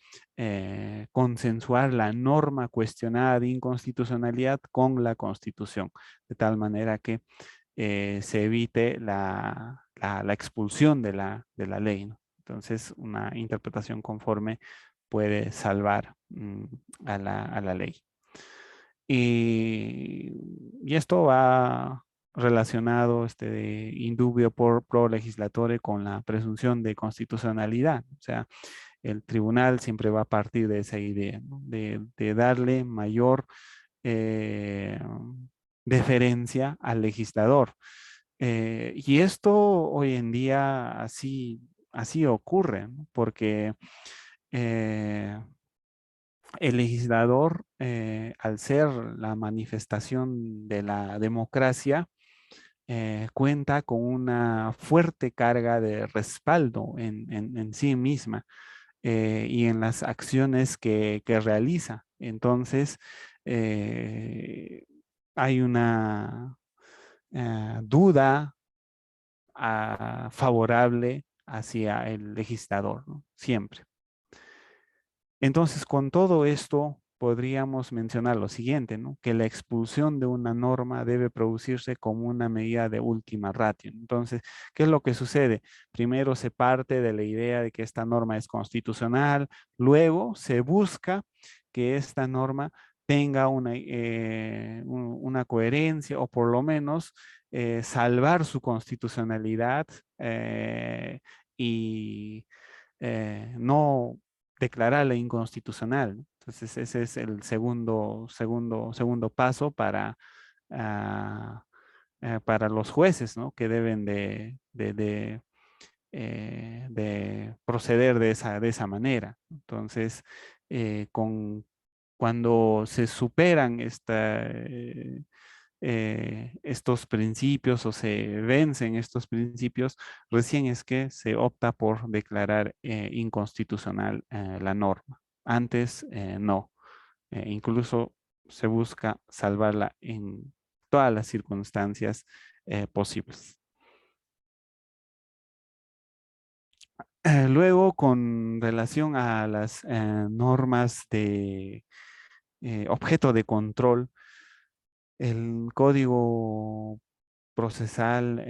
consensuar la norma cuestionada de inconstitucionalidad con la Constitución, de tal manera que se evite la expulsión de la ley, ¿no? Entonces, una interpretación conforme puede salvar a la ley. Y esto va relacionado, de indubio por pro legislatore con la presunción de constitucionalidad. O sea, el tribunal siempre va a partir de esa idea, ¿no? De darle mayor eh, deferencia al legislador. Y esto hoy en día así ocurre, ¿no? Porque el legislador, al ser la manifestación de la democracia, cuenta con una fuerte carga de respaldo en sí misma y en las acciones que realiza. Entonces, eh, hay una duda favorable hacia el legislador, ¿no? Siempre. Entonces, con todo esto, podríamos mencionar lo siguiente, ¿no? Que la expulsión de una norma debe producirse como una medida de última ratio. Entonces, ¿qué es lo que sucede? Primero se parte de la idea de que esta norma es constitucional, luego se busca que esta norma tenga una coherencia o por lo menos salvar su constitucionalidad eh, y no declararla inconstitucional, ¿no? Entonces, ese es el segundo paso para los jueces, ¿no? Que deben de proceder de esa manera. Entonces, cuando se superan estos principios o se vencen estos principios, recién es que se opta por declarar inconstitucional la norma. Antes no. Incluso se busca salvarla en todas las circunstancias posibles. Luego, con relación a las normas de objeto de control, el Código Procesal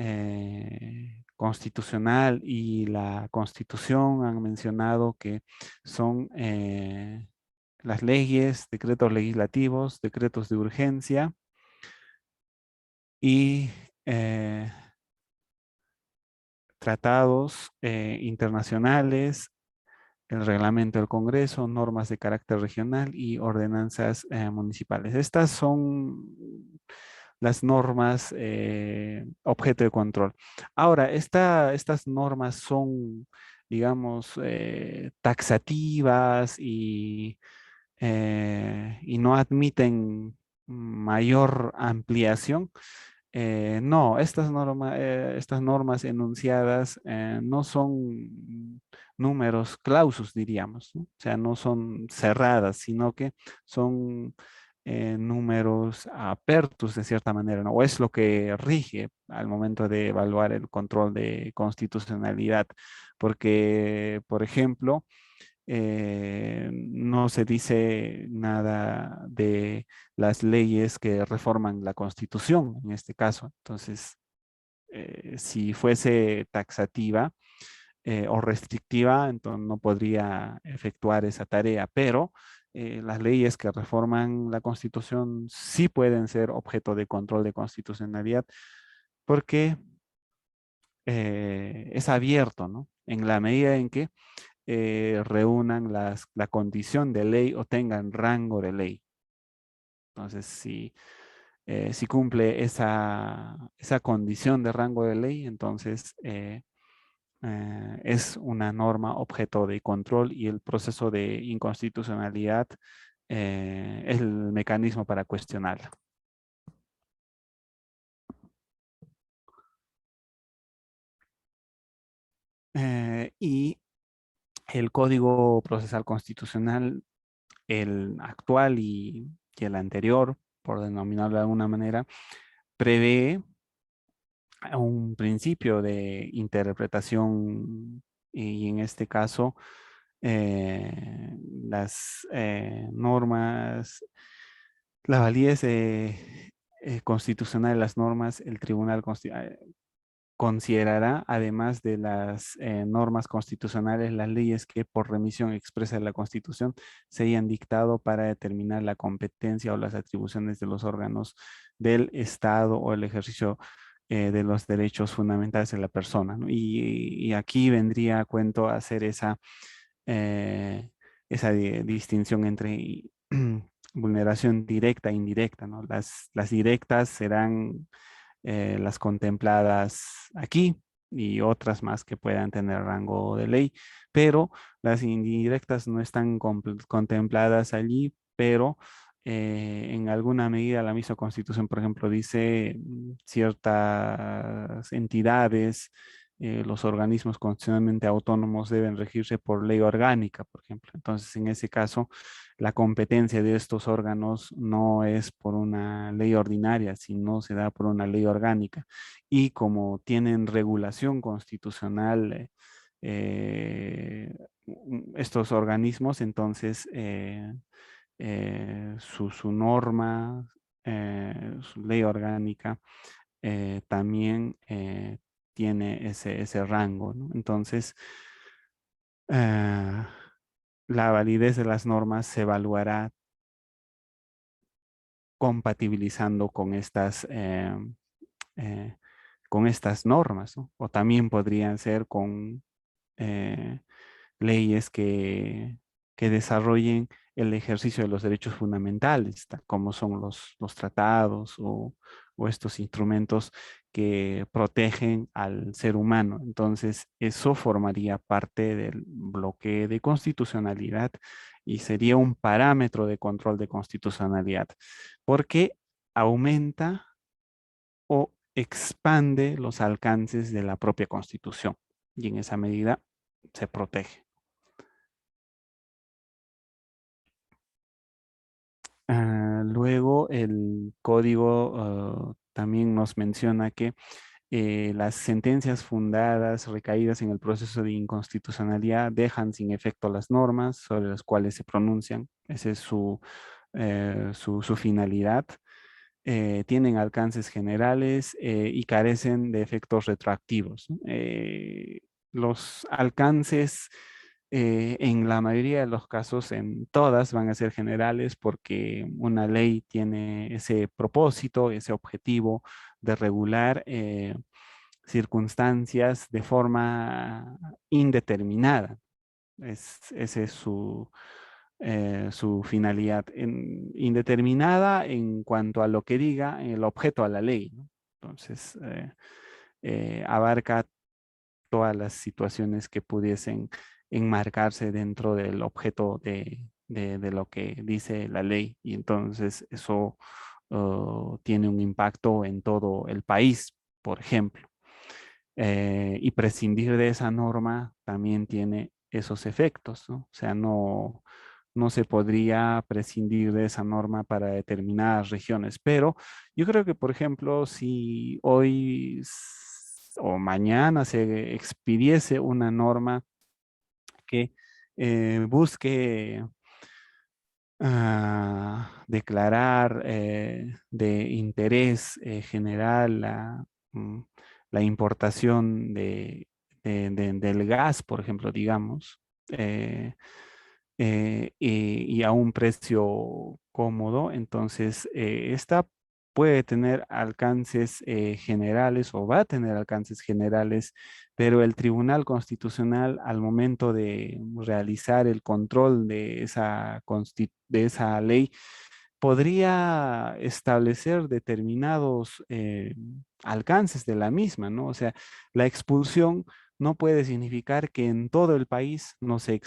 Constitucional y la Constitución han mencionado que son las leyes, decretos legislativos, decretos de urgencia y tratados internacionales, el reglamento del Congreso, normas de carácter regional y ordenanzas municipales. Estas son las normas objeto de control. Ahora, estas normas son, digamos, taxativas y no admiten mayor ampliación. No, estas normas enunciadas no son números clausus, diríamos, ¿no? O sea, no son cerradas, sino que son números apertos de cierta manera, ¿no? O es lo que rige al momento de evaluar el control de constitucionalidad. Porque, por ejemplo, no se dice nada de las leyes que reforman la Constitución en este caso. Entonces, si fuese taxativa o restrictiva, entonces no podría efectuar esa tarea, pero las leyes que reforman la Constitución sí pueden ser objeto de control de constitucionalidad porque es abierto, ¿no? En la medida en que reúnan la condición de ley o tengan rango de ley. Entonces, si cumple esa condición de rango de ley, entonces es una norma objeto de control y el proceso de inconstitucionalidad es el mecanismo para cuestionarla. Y el Código Procesal Constitucional, el actual y el anterior, por denominarlo de alguna manera, prevé un principio de interpretación y en este caso las normas, la validez constitucional de las normas, el Tribunal considerará, además de las normas constitucionales, las leyes que por remisión expresa de la Constitución se hayan dictado para determinar la competencia o las atribuciones de los órganos del Estado o el ejercicio de los derechos fundamentales de la persona, ¿no? Y aquí vendría a cuento hacer eh, esa distinción entre vulneración directa e indirecta, ¿no? Las directas serán las contempladas aquí y otras más que puedan tener rango de ley, pero las indirectas no están contempladas allí, pero en alguna medida la misma Constitución, por ejemplo, dice ciertas entidades, los organismos constitucionalmente autónomos deben regirse por ley orgánica, por ejemplo. Entonces, en ese caso, la competencia de estos órganos no es por una ley ordinaria, sino se da por una ley orgánica. Y como tienen regulación constitucional estos organismos, entonces su norma, su ley orgánica, también tiene ese rango, ¿no? Entonces, eh, la validez de las normas se evaluará compatibilizando eh, con estas normas, ¿no? O también podrían ser con eh, leyes que desarrollen el ejercicio de los derechos fundamentales, como son los tratados o estos instrumentos que protegen al ser humano. Entonces, eso formaría parte del bloque de constitucionalidad y sería un parámetro de control de constitucionalidad, porque aumenta o expande los alcances de la propia Constitución y en esa medida se protege. Luego, el código también nos menciona que las sentencias fundadas, recaídas en el proceso de inconstitucionalidad, dejan sin efecto las normas sobre las cuales se pronuncian. Esa es su finalidad. Tienen alcances generales y carecen de efectos retroactivos, ¿no? Los alcances en la mayoría de los casos, en todas, van a ser generales porque una ley tiene ese propósito, ese objetivo de regular circunstancias de forma indeterminada. Ese es su finalidad indeterminada en cuanto a lo que diga el objeto a la ley, ¿no? Entonces, abarca todas las situaciones que pudiesen enmarcarse dentro del objeto de lo que dice la ley. Y entonces eso tiene un impacto en todo el país, por ejemplo. Y prescindir de esa norma también tiene esos efectos, ¿no? O sea, no se podría prescindir de esa norma para determinadas regiones, pero yo creo que, por ejemplo, si hoy o mañana se expidiese una norma que busque declarar de interés general mm, la importación del gas, por ejemplo, digamos, eh, y a un precio cómodo. Entonces, esta puede tener alcances generales o va a tener alcances generales, pero el Tribunal Constitucional al momento de realizar el control de esa ley podría establecer determinados alcances de la misma, ¿no? O sea, la expulsión no puede significar que en todo el país no se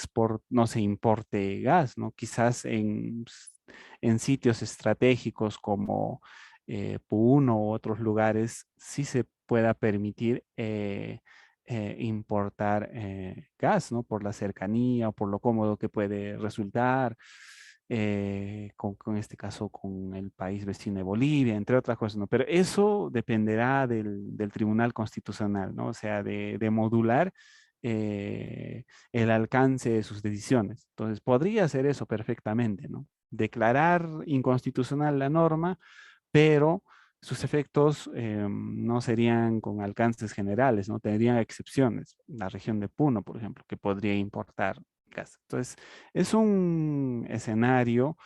importe gas, ¿no? Quizás en sitios estratégicos como Puno u otros lugares sí se pueda permitir importar gas, ¿no? Por la cercanía o por lo cómodo que puede resultar, con este caso con el país vecino de Bolivia, entre otras cosas, ¿no? Pero eso dependerá del Tribunal Constitucional, ¿no? O sea, de modular el alcance de sus decisiones. Entonces, podría hacer eso perfectamente, ¿no? Declarar inconstitucional la norma, pero sus efectos no serían con alcances generales, ¿no? Tendrían excepciones. La región de Puno, por ejemplo, que podría importar gas. Entonces, es un escenario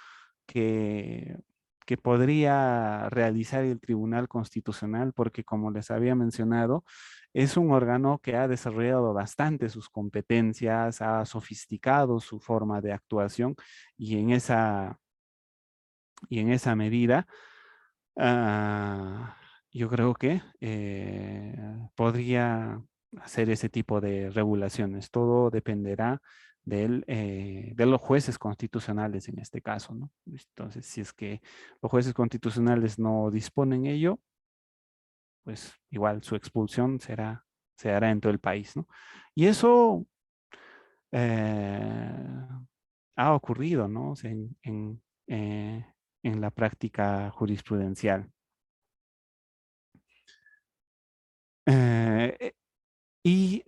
que, que podría realizar el Tribunal Constitucional, porque como les había mencionado, es un órgano que ha desarrollado bastante sus competencias, ha sofisticado su forma de actuación y en esa medida, ah, yo creo que podría hacer ese tipo de regulaciones. Todo dependerá de los jueces constitucionales en este caso, ¿no? Entonces, si es que los jueces constitucionales no disponen ello, pues igual su expulsión se hará en todo el país, ¿no? Y eso eh, ha ocurrido, ¿no? O sea, en la práctica jurisprudencial. Eh, y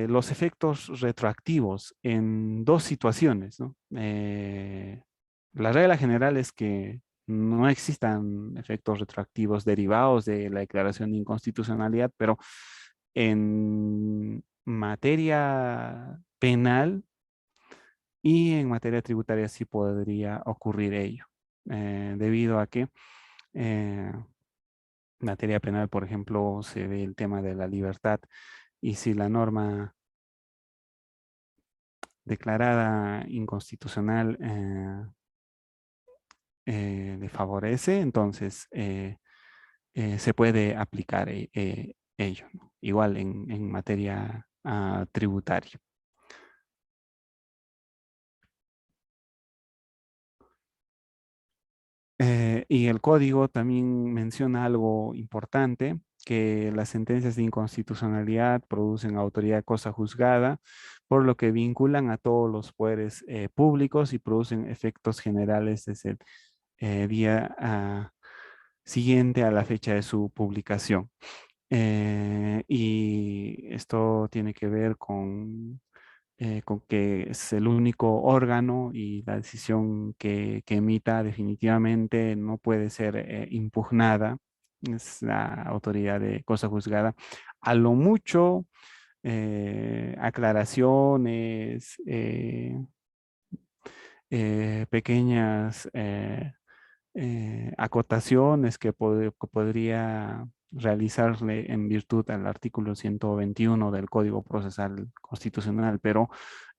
los efectos retroactivos en dos situaciones, ¿no? La regla general es que no existan efectos retroactivos derivados de la declaración de inconstitucionalidad, pero en materia penal y en materia tributaria sí podría ocurrir ello, debido a que en materia penal, por ejemplo, se ve el tema de la libertad y si la norma declarada inconstitucional le favorece, entonces se puede aplicar ello, ¿no? Igual en materia tributaria. Y el código también menciona algo importante, que las sentencias de inconstitucionalidad producen autoridad de cosa juzgada, por lo que vinculan a todos los poderes públicos y producen efectos generales desde el día siguiente a la fecha de su publicación. Y esto tiene que ver con que es el único órgano y la decisión que emita definitivamente no puede ser impugnada. Es la autoridad de cosa juzgada. A lo mucho, aclaraciones, pequeñas acotaciones que podría realizarle en virtud al artículo 121 del Código Procesal Constitucional, pero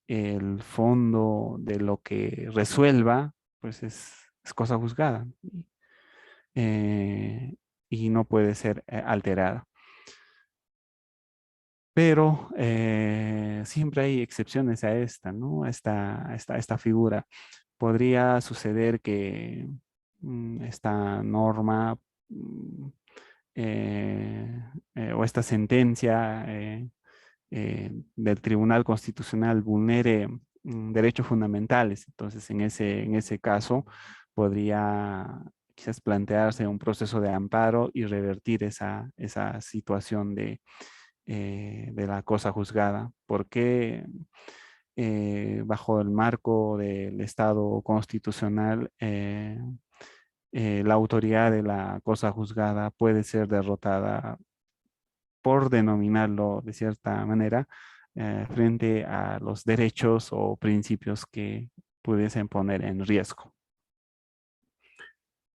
el fondo de lo que resuelva, pues es cosa juzgada eh, y no puede ser alterada. Pero siempre hay excepciones a esta, ¿no? A esta figura. Podría suceder que esta norma mm, o esta sentencia del Tribunal Constitucional vulnere derechos fundamentales. Entonces, en ese caso, podría quizás plantearse un proceso de amparo y revertir esa situación de la cosa juzgada. Porque bajo el marco del Estado constitucional, la autoridad de la cosa juzgada puede ser derrotada, por denominarlo de cierta manera, frente a los derechos o principios que pudiesen poner en riesgo.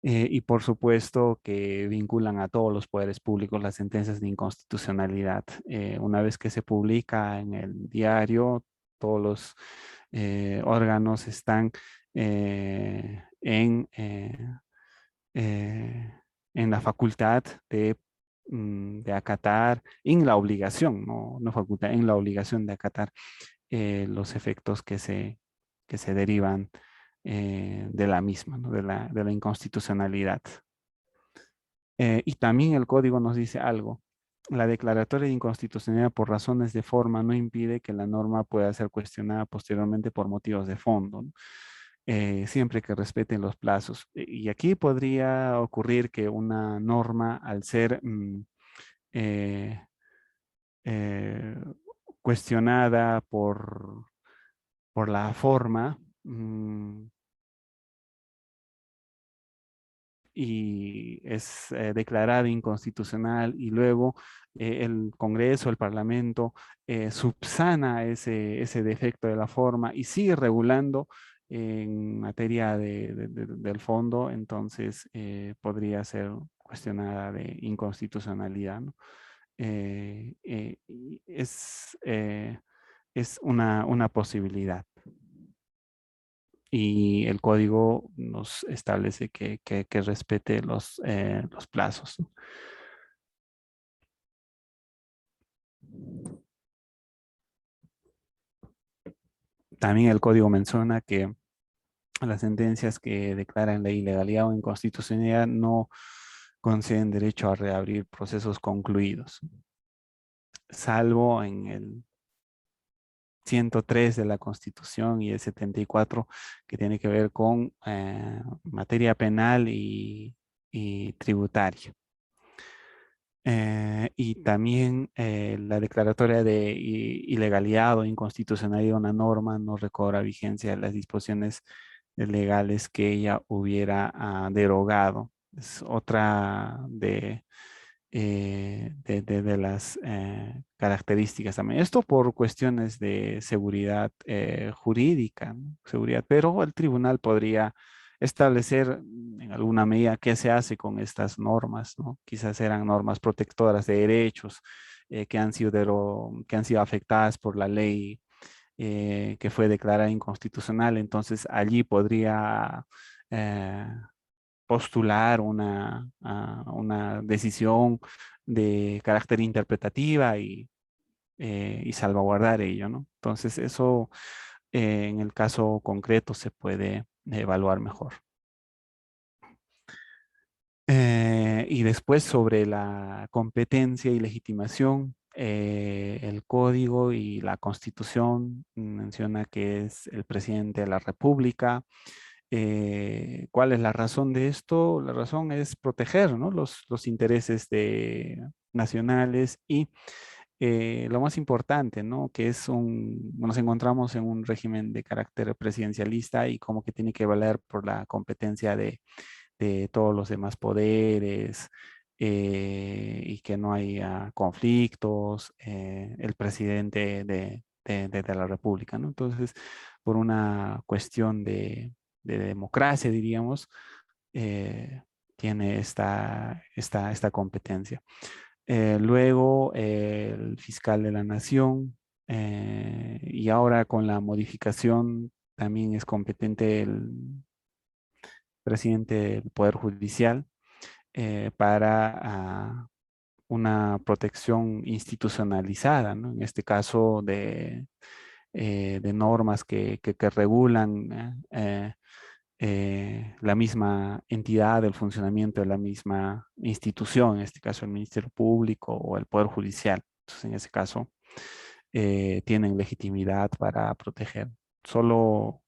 Y por supuesto que vinculan a todos los poderes públicos las sentencias de inconstitucionalidad. Una vez que se publica en el diario, todos los órganos están eh, en la facultad de acatar, en la obligación, no facultad, en la obligación de acatar los efectos que se derivan de la misma, ¿no? De la inconstitucionalidad. Y también el código nos dice algo. La declaratoria de inconstitucionalidad por razones de forma no impide que la norma pueda ser cuestionada posteriormente por motivos de fondo, ¿no? Siempre que respeten los plazos. Y aquí podría ocurrir que una norma, al ser eh, eh, cuestionada por la forma, y es declarada inconstitucional y luego el Congreso, el Parlamento, subsana ese defecto de la forma y sigue regulando en materia del fondo, entonces podría ser cuestionada de inconstitucionalidad, ¿no? Y es una posibilidad. Y el código nos establece que respete los plazos, ¿no? También el código menciona que las sentencias que declaran la ilegalidad o inconstitucionalidad no conceden derecho a reabrir procesos concluidos, salvo en el 103 de la Constitución y el 74 que tiene que ver con materia penal y tributaria. Y también la declaratoria de ilegalidad o inconstitucionalidad de una norma no recobra vigencia de las disposiciones legales que ella hubiera derogado. Es otra de las características también. Esto por cuestiones de seguridad jurídica, ¿no? Seguridad, pero el tribunal podría establecer en alguna medida qué se hace con estas normas, ¿no? Quizás eran normas protectoras de derechos que han sido afectadas por la ley que fue declarada inconstitucional. Entonces allí podría eh, postular una decisión de carácter interpretativa y salvaguardar ello, ¿no? Entonces eso en el caso concreto se puede evaluar mejor. Y después sobre la competencia y legitimación, el código y la constitución menciona que es el presidente de la República. ¿Cuál es la razón de esto? La razón es proteger, ¿no? Los intereses nacionales y lo más importante, ¿no? Que nos encontramos en un régimen de carácter presidencialista y como que tiene que valer por la competencia de todos los demás poderes y que no haya conflictos, el presidente de la República, ¿no? Entonces, por una cuestión de democracia, diríamos, eh, tiene esta competencia. Luego, el fiscal de la Nación, y ahora con la modificación también es competente el presidente del Poder Judicial para una protección institucionalizada, ¿no? En este caso de normas que regulan la misma entidad, el funcionamiento de la misma institución, en este caso el Ministerio Público o el Poder Judicial. Entonces, en ese caso, tienen legitimidad para proteger. Solo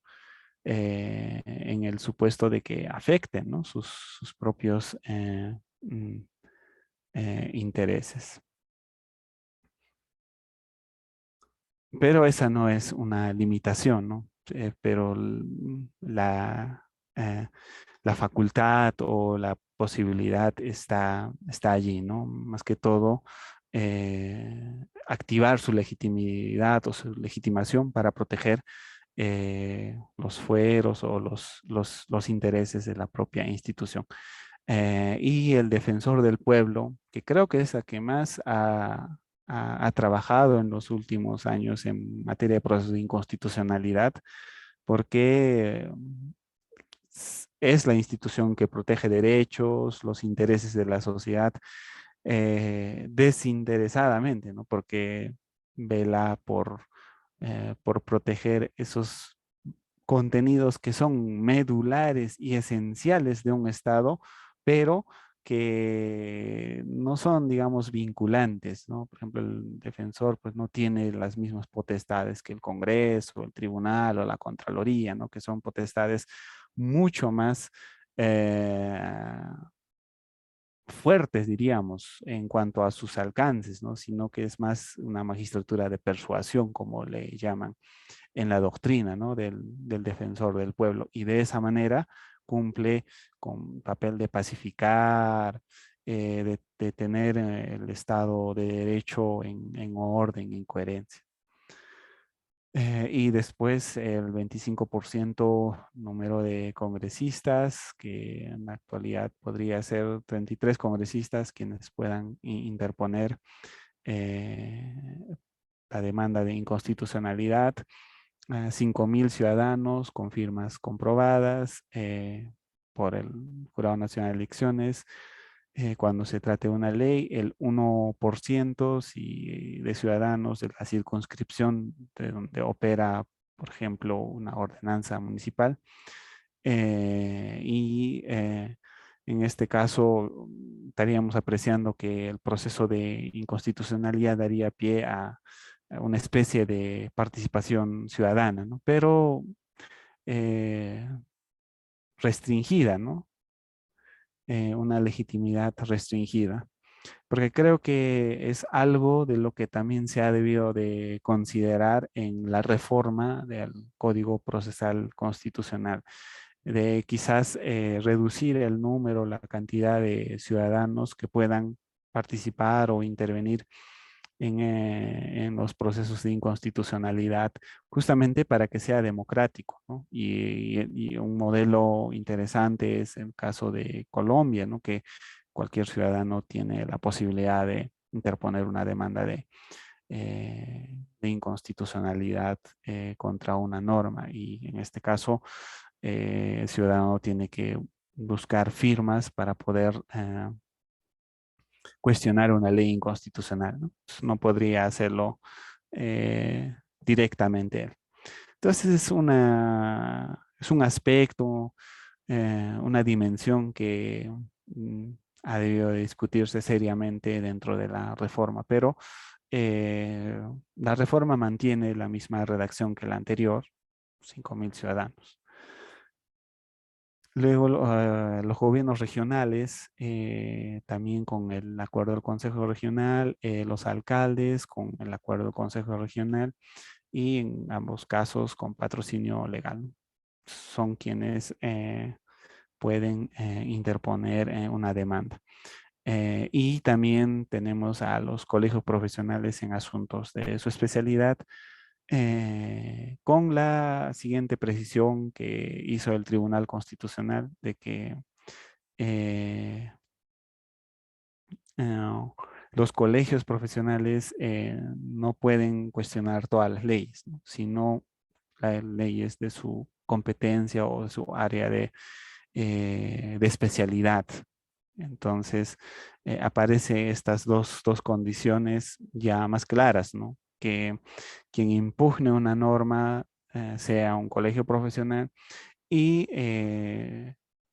en el supuesto de que afecten, ¿no? sus propios intereses. Pero esa no es una limitación, ¿no? Pero eh, la facultad o la posibilidad está allí, ¿no? Más que todo, activar su legitimidad o su legitimación para proteger los fueros o los intereses de la propia institución. Y el defensor del pueblo, que creo que es la que más ha trabajado en los últimos años en materia de procesos de inconstitucionalidad, porque es la institución que protege derechos, los intereses de la sociedad desinteresadamente, ¿no? Porque vela por proteger esos contenidos que son medulares y esenciales de un Estado, pero que no son, digamos, vinculantes, ¿no? Por ejemplo, el defensor pues no tiene las mismas potestades que el Congreso, el Tribunal o la Contraloría, ¿no? Que son potestades mucho más fuertes, diríamos, en cuanto a sus alcances, ¿no? Sino que es más una magistratura de persuasión, como le llaman en la doctrina, ¿no? del defensor del pueblo. Y de esa manera cumple con papel de pacificar, de tener el Estado de Derecho en orden, en coherencia. Y después el 25% número de congresistas, que en la actualidad podría ser 33 congresistas quienes puedan interponer eh, la demanda de inconstitucionalidad, 5.000 ciudadanos con firmas comprobadas por el Jurado Nacional de Elecciones. Cuando se trate de una ley, el 1% de ciudadanos de la circunscripción de donde opera, por ejemplo, una ordenanza municipal. Y en este caso estaríamos apreciando que el proceso de inconstitucionalidad daría pie a una especie de participación ciudadana, ¿no? Pero eh, restringida, ¿no? Una legitimidad restringida, porque creo que es algo de lo que también se ha debido de considerar en la reforma del Código Procesal Constitucional, de quizás reducir el número, la cantidad de ciudadanos que puedan participar o intervenir en los procesos de inconstitucionalidad, justamente para que sea democrático, ¿no? Y un modelo interesante es el caso de Colombia, ¿no? Que cualquier ciudadano tiene la posibilidad de interponer una demanda de inconstitucionalidad contra una norma. Y en este caso, el ciudadano tiene que buscar firmas para poder cuestionar una ley inconstitucional, ¿no? Pues, no podría hacerlo directamente él. Entonces es un aspecto, una dimensión que ha debido de discutirse seriamente dentro de la reforma, pero eh, la reforma mantiene la misma redacción que la anterior, 5.000 ciudadanos. Luego, los gobiernos regionales, también con el acuerdo del Consejo Regional, los alcaldes con el acuerdo del Consejo Regional y en ambos casos con patrocinio legal. Son quienes pueden interponer una demanda. Y también tenemos a los colegios profesionales en asuntos de su especialidad, con la siguiente precisión que hizo el Tribunal Constitucional de que eh, eh, los colegios profesionales no pueden cuestionar todas las leyes, ¿no? Sino las leyes de su competencia o de su área de especialidad. Entonces, aparece estas dos condiciones ya más claras, ¿no? Que quien impugne una norma sea un colegio profesional y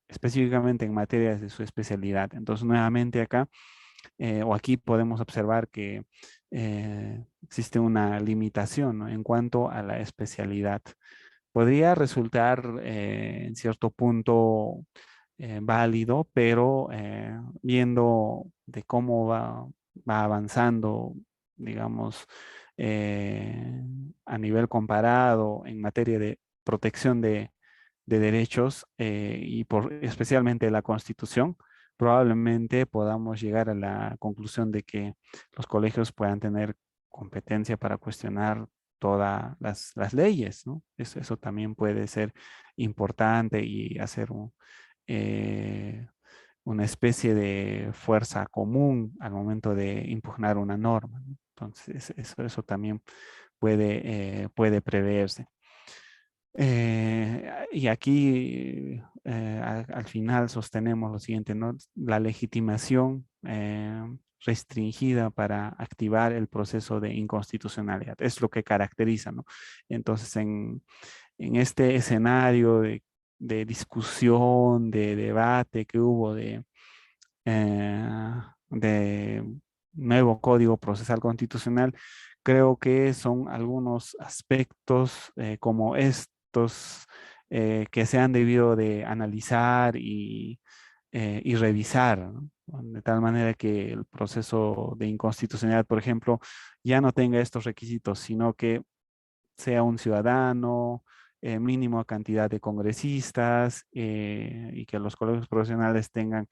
específicamente en materias de su especialidad. Entonces, nuevamente acá o aquí podemos observar que existe una limitación, ¿no? En cuanto a la especialidad. Podría resultar en cierto punto válido, pero viendo de cómo va avanzando, digamos, eh, a nivel comparado en materia de protección de derechos y especialmente la Constitución, probablemente podamos llegar a la conclusión de que los colegios puedan tener competencia para cuestionar todas las leyes, ¿no? Eso también puede ser importante y hacer eh, una especie de fuerza común al momento de impugnar una norma, ¿no? Entonces, eso también puede preverse. Y aquí al final sostenemos lo siguiente, ¿no? La legitimación restringida para activar el proceso de inconstitucionalidad. Es lo que caracteriza, ¿no? Entonces, en este escenario de discusión, de debate que hubo de nuevo Código Procesal Constitucional, creo que son algunos aspectos como estos que se han debido de analizar y revisar, ¿no? De tal manera que el proceso de inconstitucionalidad, por ejemplo, ya no tenga estos requisitos, sino que sea un ciudadano, mínimo cantidad de congresistas y que los colegios profesionales tengan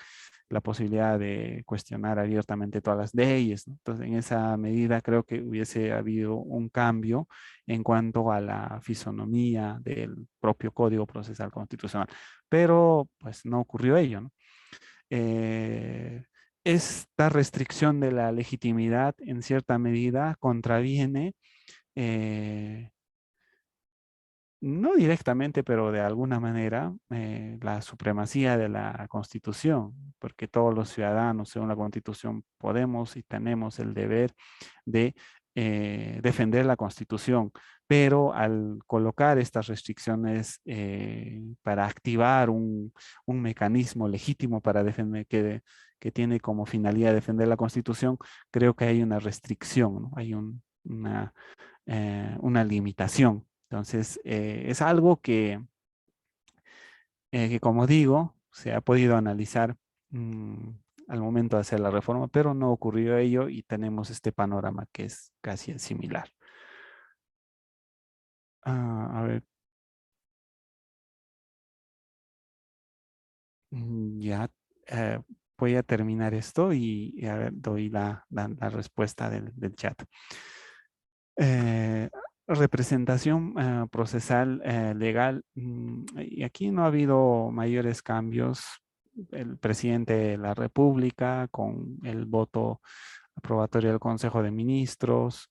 la posibilidad de cuestionar abiertamente todas las leyes, ¿no? Entonces, en esa medida creo que hubiese habido un cambio en cuanto a la fisonomía del propio Código Procesal Constitucional, pero pues no ocurrió ello, ¿no? Eh, esta restricción de la legitimidad en cierta medida contraviene no directamente, pero de alguna manera, la supremacía de la Constitución, porque todos los ciudadanos, según la Constitución, podemos y tenemos el deber de defender la Constitución, pero al colocar estas restricciones para activar un mecanismo legítimo para defender, que tiene como finalidad defender la Constitución, creo que hay una restricción, ¿no? Hay una limitación. Entonces, es algo que, como digo, se ha podido analizar mm, al momento de hacer la reforma, pero no ocurrió ello y tenemos este panorama que es casi similar. A ver, ya eh, voy a terminar esto y a ver, doy la respuesta del chat. Eh, representación procesal legal. Y aquí no ha habido mayores cambios. El presidente de la República con el voto aprobatorio del Consejo de Ministros,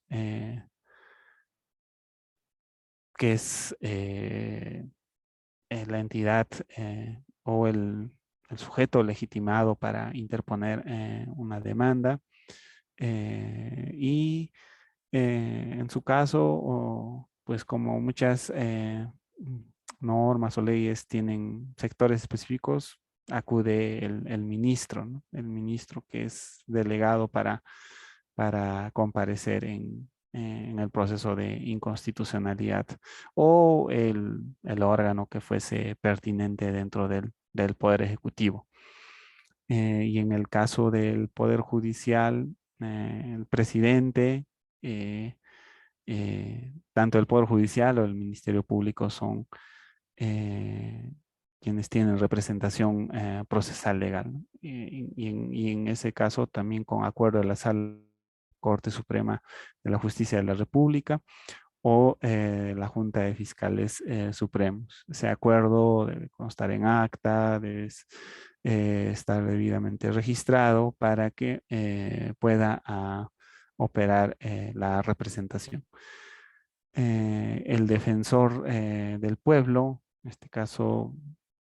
que es la entidad o el sujeto legitimado para interponer una demanda. Y en su caso, pues como muchas normas o leyes tienen sectores específicos, acude el ministro, ¿no? El ministro que es delegado para comparecer en el proceso de inconstitucionalidad o el órgano que fuese pertinente dentro del Poder Ejecutivo. Y en el caso del Poder Judicial, el presidente, eh, tanto el Poder Judicial o el Ministerio Público son quienes tienen representación procesal legal, ¿no? Y en ese caso también con acuerdo de la Sala Corte Suprema de la Justicia de la República o la Junta de Fiscales Supremos. Ese acuerdo debe constar en acta, estar debidamente registrado para que pueda operar la representación. El defensor del pueblo, en este caso,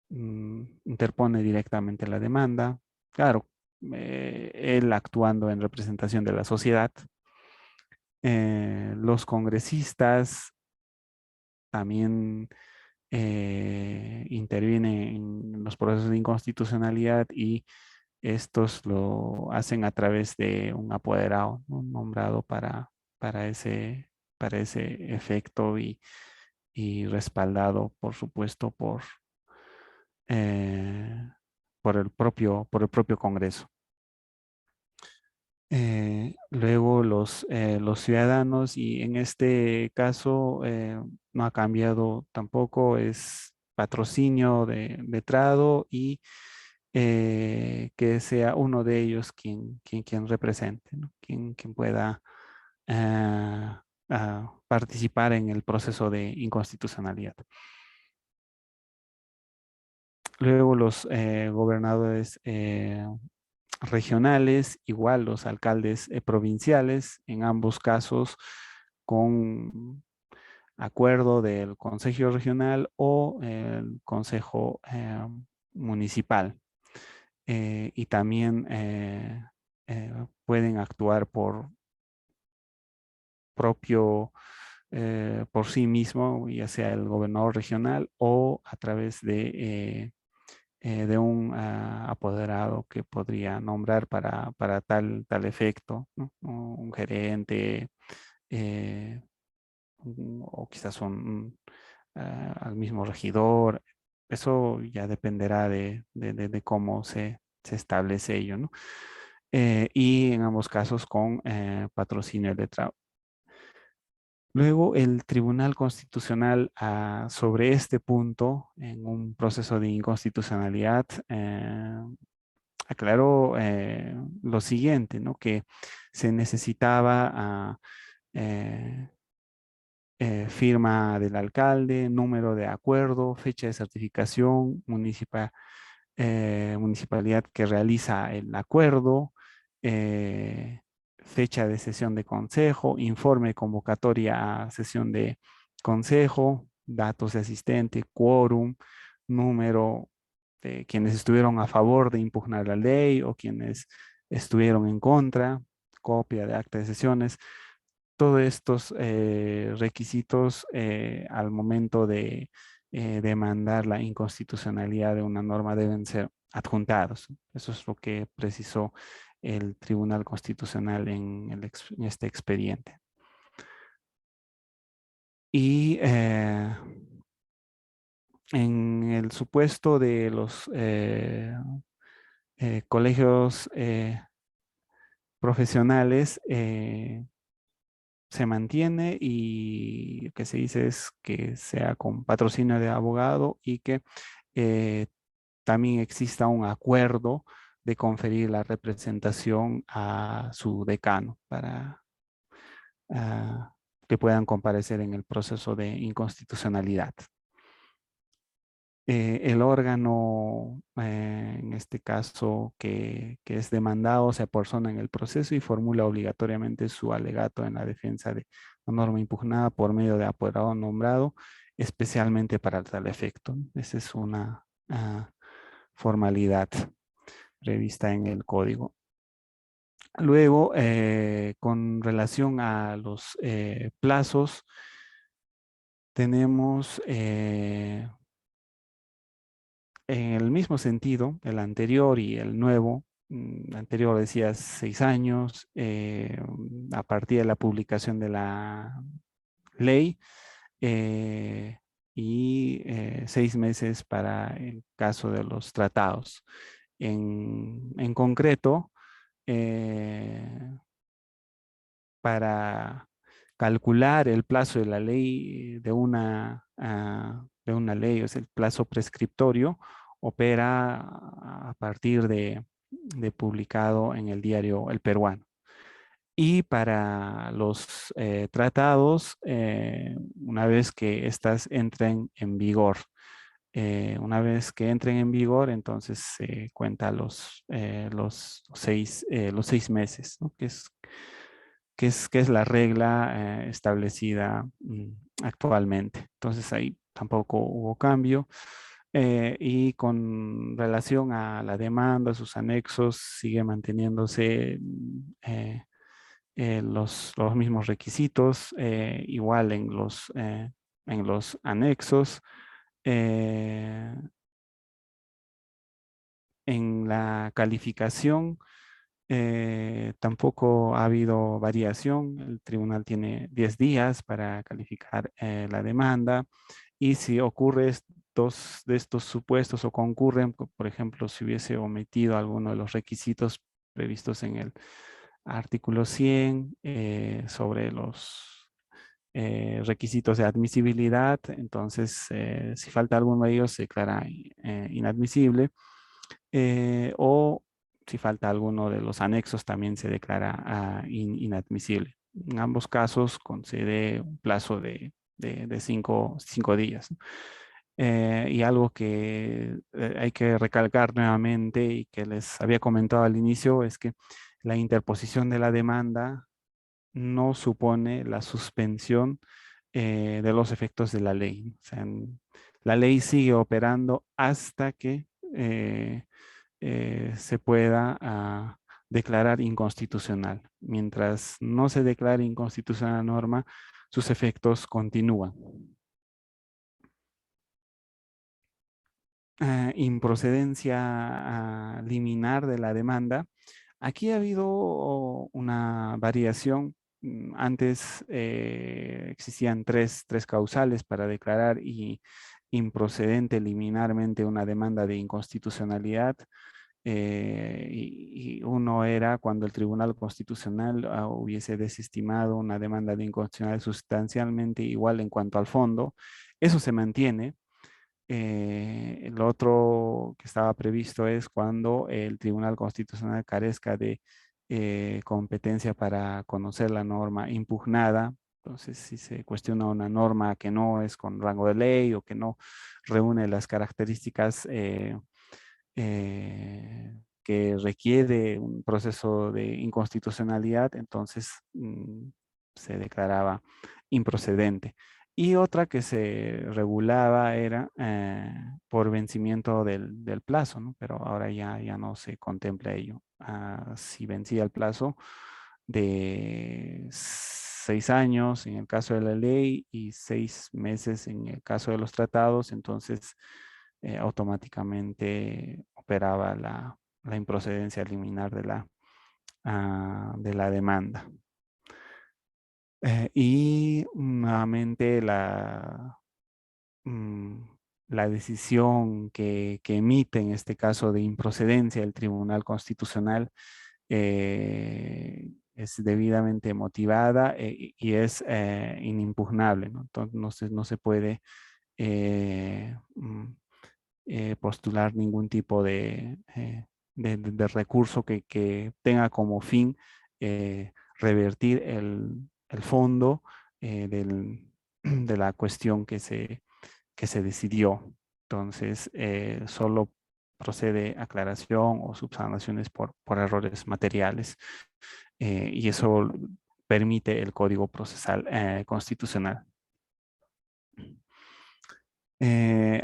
interpone directamente la demanda. Claro, él actuando en representación de la sociedad. Los congresistas también intervienen en los procesos de inconstitucionalidad y estos lo hacen a través de un apoderado, ¿no? Nombrado para ese, para ese efecto y respaldado, por supuesto, eh, por el propio Congreso. Luego los ciudadanos, y en este caso no ha cambiado tampoco, es patrocinio de letrado y que sea uno de ellos quien represente, ¿no? Quien pueda ah, participar en el proceso de inconstitucionalidad. Luego los gobernadores regionales, igual los alcaldes provinciales, en ambos casos con acuerdo del Consejo Regional o el Consejo Municipal. Y también pueden actuar por sí mismo, ya sea el gobernador regional o a través de un apoderado que podría nombrar para tal efecto, ¿no? Un gerente, eh, o quizás al mismo regidor. Eso ya dependerá de cómo se establece ello, ¿no? Y en ambos casos con patrocinio letrado. Luego, el Tribunal Constitucional sobre este punto, en un proceso de inconstitucionalidad, aclaró lo siguiente, ¿no? Que se necesitaba eh, firma del alcalde, número de acuerdo, fecha de certificación, municipalidad que realiza el acuerdo, fecha de sesión de consejo, informe de convocatoria a sesión de consejo, datos de asistente, quórum, número de quienes estuvieron a favor de impugnar la ley o quienes estuvieron en contra, copia de acta de sesiones. Todos estos requisitos al momento de demandar la inconstitucionalidad de una norma deben ser adjuntados. Eso es lo que precisó el Tribunal Constitucional en este expediente. Y en el supuesto de los colegios profesionales, se mantiene y lo que se dice es que sea con patrocinio de abogado y que eh, también exista un acuerdo de conferir la representación a su decano para que puedan comparecer en el proceso de inconstitucionalidad. El órgano, en este caso, que es demandado, se apersona en el proceso y formula obligatoriamente su alegato en la defensa de la norma impugnada por medio de apoderado nombrado, especialmente para tal efecto. Esa es una formalidad prevista en el código. Luego, con relación a los plazos, tenemos en el mismo sentido, el anterior y el nuevo. El anterior decía 6 años a partir de la publicación de la ley, eh, y 6 meses para el caso de los tratados. En concreto, eh, para calcular el plazo de la ley de una ley, o sea, el plazo prescriptorio, opera a partir de publicado en el diario El Peruano. Y para los tratados, una vez que éstas entren en vigor, Una vez que entren en vigor, entonces se cuenta los 6 meses, ¿no? Que es la regla establecida actualmente. Entonces ahí tampoco hubo cambio. Y con relación a la demanda, sus anexos, sigue manteniéndose los mismos requisitos, igual en los anexos. Eh, en la calificación tampoco ha habido variación. El tribunal tiene 10 días para calificar la demanda, y si ocurre dos de estos supuestos o concurren, por ejemplo, si hubiese omitido alguno de los requisitos previstos en el artículo 100 sobre los requisitos de admisibilidad, entonces si falta alguno de ellos se declara inadmisible, o si falta alguno de los anexos también se declara inadmisible. En ambos casos concede un plazo de 5 días, ¿no? Y algo que hay que recalcar nuevamente y que les había comentado al inicio es que la interposición de la demanda no supone la suspensión de los efectos de la ley. O sea, la ley sigue operando hasta que eh, se pueda declarar inconstitucional. Mientras no se declare inconstitucional la norma, sus efectos continúan. Improcedencia liminar de la demanda. Aquí ha habido una variación. Antes existían tres causales para declarar improcedente liminarmente una demanda de inconstitucionalidad. Y uno era cuando el Tribunal Constitucional hubiese desestimado una demanda de inconstitucionalidad sustancialmente igual en cuanto al fondo. Eso se mantiene. El otro que estaba previsto es cuando el Tribunal Constitucional carezca de competencia para conocer la norma impugnada. Entonces, si se cuestiona una norma que no es con rango de ley o que no reúne las características que requiere un proceso de inconstitucionalidad, entonces se declaraba improcedente. Y otra que se regulaba era por vencimiento del plazo, ¿no? Pero ahora ya no se contempla ello. Si vencía el plazo de 6 años en el caso de la ley y 6 meses en el caso de los tratados, entonces automáticamente operaba la improcedencia liminar de la demanda. Y nuevamente mm, la decisión que emite en este caso de improcedencia el Tribunal Constitucional es debidamente motivada y es inimpugnable, ¿no? Entonces no se puede postular ningún tipo de recurso que tenga como fin revertir el fondo de la cuestión que se decidió. Entonces, solo procede aclaración o subsanaciones por errores materiales, y eso permite el Código Procesal Constitucional.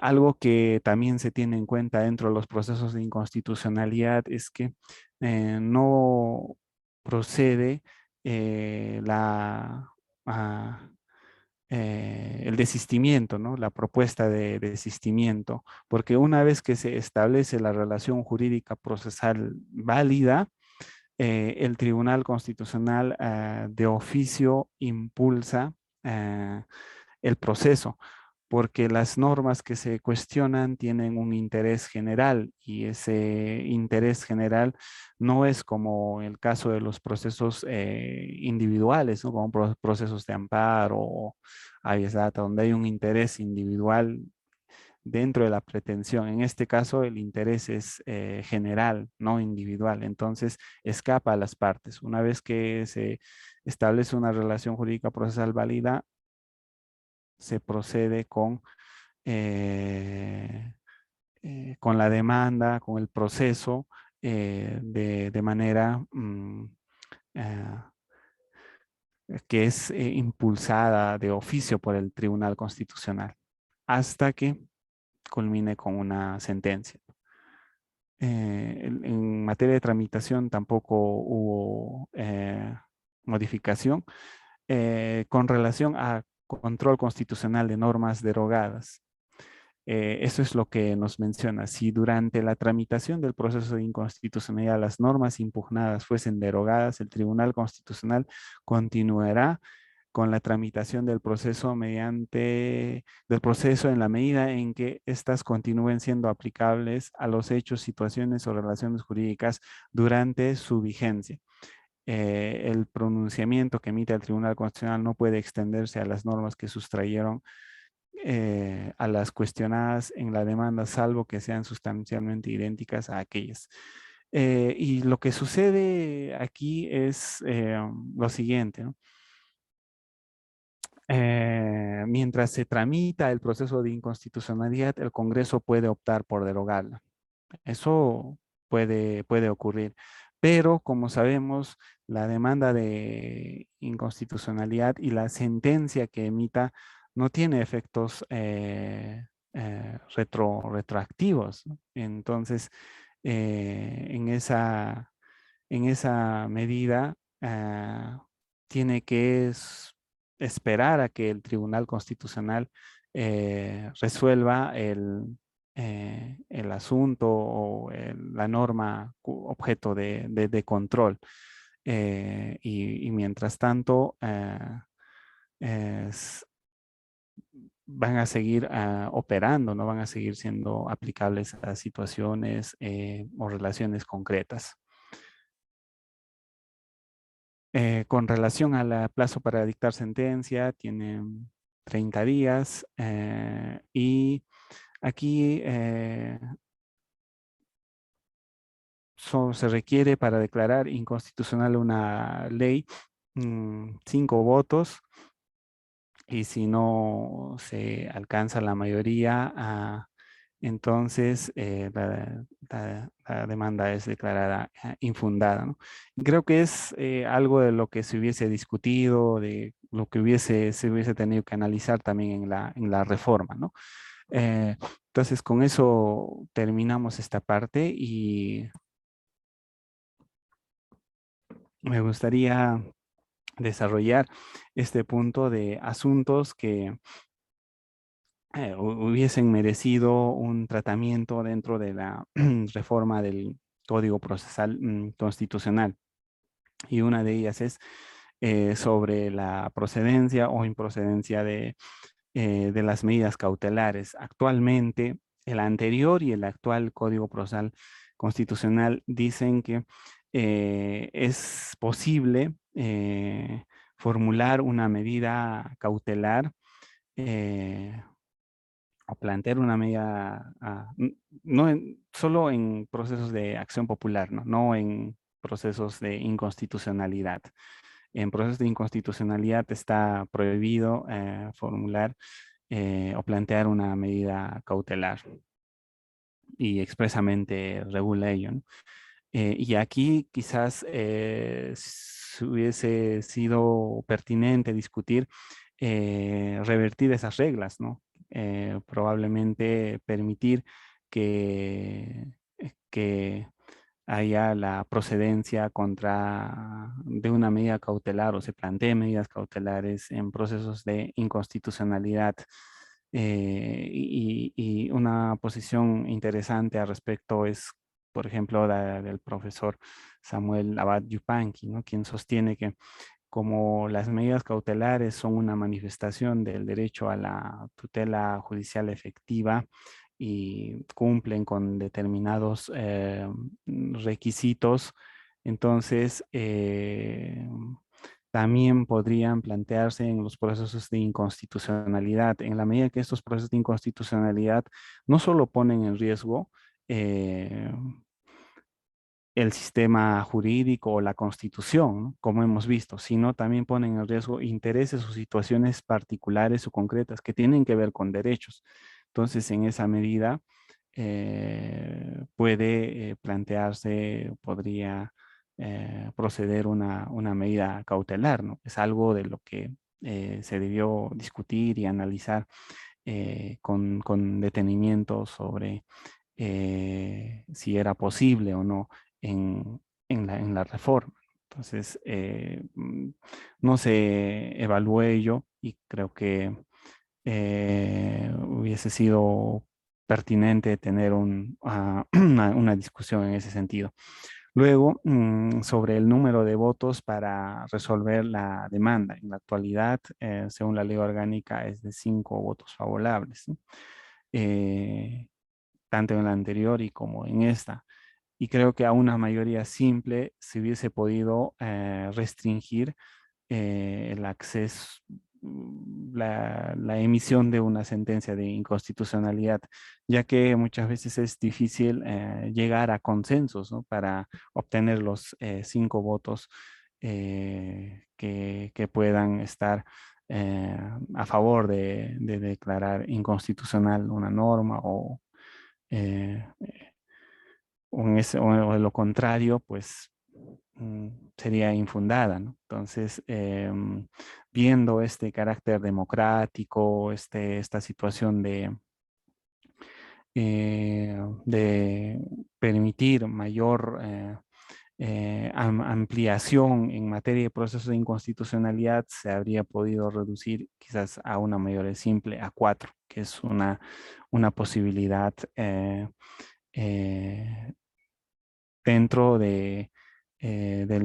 Algo que también se tiene en cuenta dentro de los procesos de inconstitucionalidad es que no procede ah, el desistimiento, ¿no? La propuesta de desistimiento, porque una vez que se establece la relación jurídica procesal válida, el Tribunal Constitucional de oficio impulsa el proceso, porque las normas que se cuestionan tienen un interés general, y ese interés general no es como el caso de los procesos individuales, ¿no? Como procesos de amparo o habeas data, donde hay un interés individual dentro de la pretensión. En este caso, el interés es general, no individual. Entonces, escapa a las partes. Una vez que se establece una relación jurídica procesal válida, se procede con con la demanda, con el proceso, de manera eh, que es impulsada de oficio por el Tribunal Constitucional, hasta que culmine con una sentencia. En materia de tramitación tampoco hubo modificación con relación a control constitucional de normas derogadas. Eso es lo que nos menciona. Si durante la tramitación del proceso de inconstitucionalidad las normas impugnadas fuesen derogadas, el Tribunal Constitucional continuará con la tramitación del proceso en la medida en que éstas continúen siendo aplicables a los hechos, situaciones o relaciones jurídicas durante su vigencia. El pronunciamiento que emite el Tribunal Constitucional no puede extenderse a las normas que sustrayeron a las cuestionadas en la demanda, salvo que sean sustancialmente idénticas a aquellas. Y lo que sucede aquí es lo siguiente, ¿no? Mientras se tramita el proceso de inconstitucionalidad, el Congreso puede optar por derogarla. Eso puede ocurrir. Pero, como sabemos, la demanda de inconstitucionalidad y la sentencia que emita no tiene efectos retroactivos, ¿no? Entonces, en esa medida, tiene que esperar a que el Tribunal Constitucional resuelva el asunto o la norma objeto de control. Y mientras tanto, van a seguir operando, no van a seguir siendo aplicables a situaciones o relaciones concretas. Con relación al plazo para dictar sentencia, tiene 30 días y aquí se requiere para declarar inconstitucional una ley 5 votos, y si no se alcanza la mayoría, entonces la demanda es declarada infundada, ¿no? Y creo que es algo de lo que se hubiese discutido, de lo que se hubiese tenido que analizar también en la reforma, ¿no? Eh, entonces, con eso terminamos esta parte y me gustaría desarrollar este punto de asuntos que hubiesen merecido un tratamiento dentro de la reforma del Código Procesal Constitucional. Y una de ellas es sobre la procedencia o improcedencia de las medidas cautelares. Actualmente, el anterior y el actual Código Procesal Constitucional dicen que es posible formular una medida cautelar o plantear una medida, no solo en procesos de acción popular, ¿no? No en procesos de inconstitucionalidad. En procesos de inconstitucionalidad está prohibido formular o plantear una medida cautelar y expresamente regula ello, ¿no? Y aquí quizás hubiese sido pertinente discutir revertir esas reglas, ¿no? Probablemente permitir que haya la procedencia de una medida cautelar o se planteen medidas cautelares en procesos de inconstitucionalidad. Y una posición interesante al respecto es, por ejemplo, la del profesor Samuel Abad Yupanqui, ¿no? Quien sostiene que como las medidas cautelares son una manifestación del derecho a la tutela judicial efectiva y cumplen con determinados requisitos, entonces también podrían plantearse en los procesos de inconstitucionalidad, en la medida que estos procesos de inconstitucionalidad no solo ponen en riesgo eh, el sistema jurídico o la constitución, ¿no? Como hemos visto, sino también ponen en riesgo intereses o situaciones particulares o concretas que tienen que ver con derechos. Entonces, en esa medida, puede plantearse, podría proceder una medida cautelar, ¿no? Es algo de lo que se debió discutir y analizar con detenimiento sobre si era posible o no en, en la reforma. Entonces, no se evaluó ello y creo que hubiese sido pertinente tener una discusión en ese sentido. Luego, sobre el número de votos para resolver la demanda. En la actualidad, según la ley orgánica, es de 5 votos favorables, ¿no? Eh, tanto en la anterior y como en esta. Y creo que a una mayoría simple se hubiese podido restringir el acceso, la emisión de una sentencia de inconstitucionalidad, ya que muchas veces es difícil llegar a consensos, ¿no? Para obtener los 5 votos que puedan estar a favor de declarar inconstitucional una norma eh, o de lo contrario, pues sería infundada, ¿no? Entonces, viendo este carácter democrático, esta situación de permitir mayor ampliación en materia de procesos de inconstitucionalidad, se habría podido reducir quizás a una mayoría simple, a 4, que es una posibilidad eh, dentro del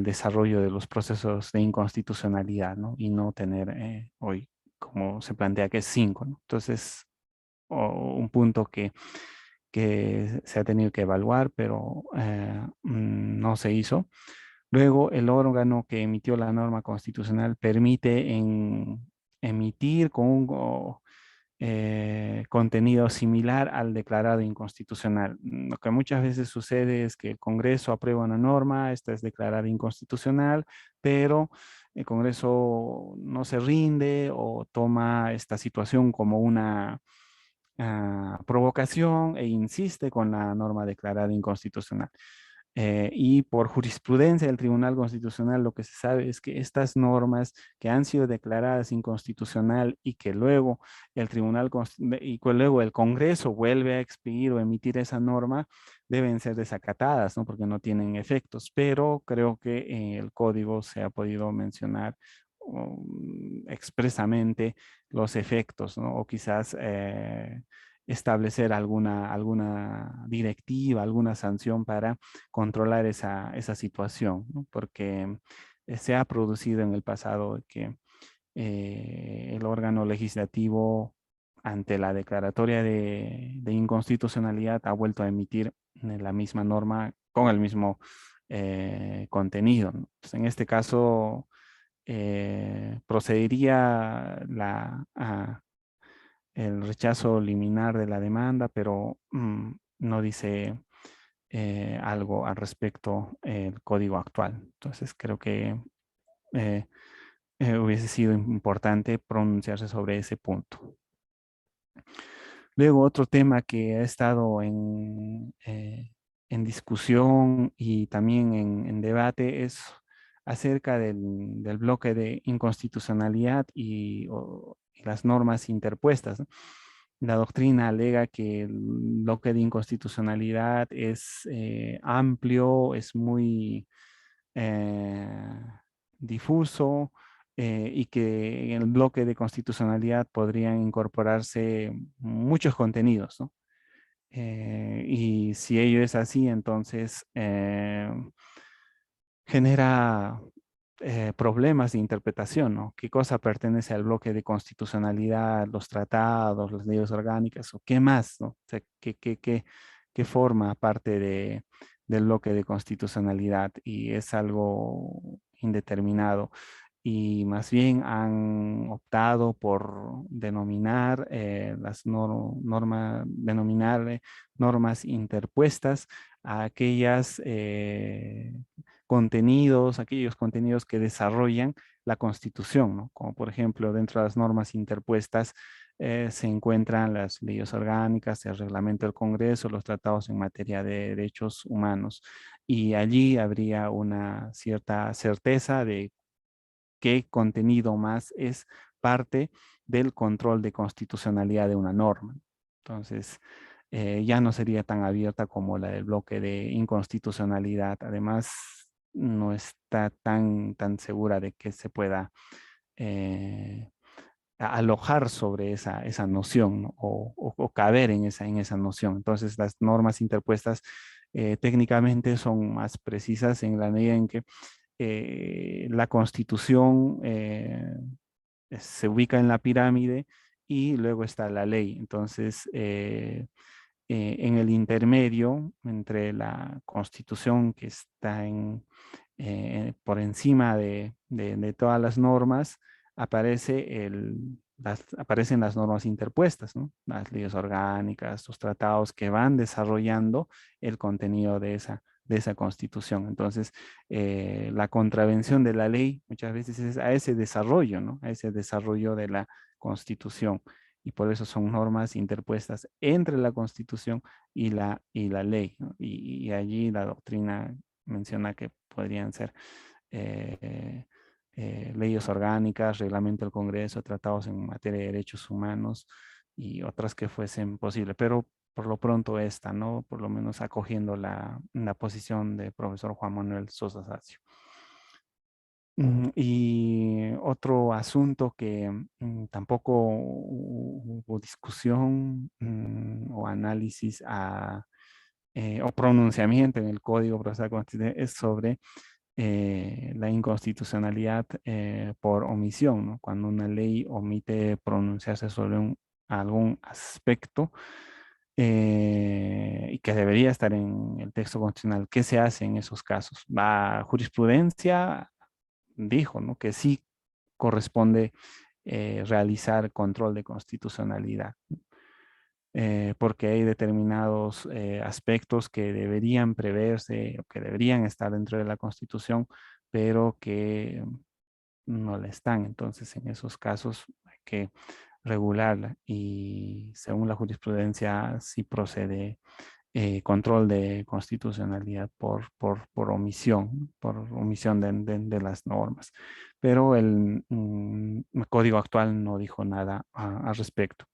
desarrollo de los procesos de inconstitucionalidad, ¿no? Y no tener hoy, como se plantea, que es 5, ¿no? Entonces, un punto que se ha tenido que evaluar, pero no se hizo. Luego, el órgano que emitió la norma constitucional permite emitir con un contenido similar al declarado inconstitucional. Lo que muchas veces sucede es que el Congreso aprueba una norma, esta es declarada inconstitucional, pero el Congreso no se rinde o toma esta situación como una provocación e insiste con la norma declarada inconstitucional. Y por jurisprudencia del Tribunal Constitucional lo que se sabe es que estas normas que han sido declaradas inconstitucional y que luego y que luego el Congreso vuelve a expedir o emitir esa norma, deben ser desacatadas, ¿no? Porque no tienen efectos. Pero creo que en el código se ha podido mencionar expresamente los efectos, ¿no? O quizás establecer alguna directiva, alguna sanción para controlar esa situación, ¿no? Porque se ha producido en el pasado que el órgano legislativo, ante la declaratoria de inconstitucionalidad, ha vuelto a emitir la misma norma con el mismo contenido, ¿no? Pues en este caso, procedería el rechazo liminar de la demanda, pero no dice algo al respecto el código actual. Entonces creo que eh, hubiese sido importante pronunciarse sobre ese punto. Luego, otro tema que ha estado en discusión y también en debate es acerca del bloque de inconstitucionalidad y las normas interpuestas, ¿no? La doctrina alega que el bloque de inconstitucionalidad es amplio, es muy eh, difuso, y que en el bloque de constitucionalidad podrían incorporarse muchos contenidos, ¿no? Y si ello es así, entonces genera problemas de interpretación, ¿no? ¿Qué cosa pertenece al bloque de constitucionalidad, los tratados, las leyes orgánicas, o qué más, ¿no? O sea, qué forma parte del bloque de constitucionalidad? Y es algo indeterminado. Y más bien han optado por denominar normas interpuestas a aquellos contenidos que desarrollan la Constitución, ¿no? Como por ejemplo, dentro de las normas interpuestas se encuentran las leyes orgánicas, el reglamento del Congreso, los tratados en materia de derechos humanos. Y allí habría una cierta certeza de qué contenido más es parte del control de constitucionalidad de una norma. Entonces, ya no sería tan abierta como la del bloque de inconstitucionalidad. Además, no está tan segura de que se pueda eh, alojar sobre esa noción, ¿no? O caber en esa noción. Entonces, las normas interpuestas técnicamente son más precisas en la medida en que la Constitución se ubica en la pirámide y luego está la ley. Entonces, en el intermedio entre la Constitución que está por encima de todas las normas, aparecen las normas interpuestas, ¿no? Las leyes orgánicas, los tratados que van desarrollando el contenido de esa Constitución. Entonces, la contravención de la ley muchas veces es a ese desarrollo, ¿no? A ese desarrollo de la Constitución. Y por eso son normas interpuestas entre la Constitución y la ley, ¿no? Y allí la doctrina menciona que podrían ser eh, leyes orgánicas, reglamento del Congreso, tratados en materia de derechos humanos y otras que fuesen posibles. Pero por lo pronto esta, ¿no? Por lo menos acogiendo la posición del profesor Juan Manuel Sosa Sacio. Y otro asunto que tampoco hubo discusión o análisis o pronunciamiento en el Código Procesal Constitucional es sobre la inconstitucionalidad por omisión, ¿no? Cuando una ley omite pronunciarse sobre algún aspecto y que debería estar en el texto constitucional. ¿Qué se hace en esos casos? La jurisprudencia dijo, ¿no?, que sí corresponde realizar control de constitucionalidad, porque hay determinados aspectos que deberían preverse o que deberían estar dentro de la Constitución, pero que no le están. Entonces, en esos casos hay que regularla y según la jurisprudencia sí procede control de constitucionalidad por omisión de las normas. Pero el código actual no dijo nada al respecto.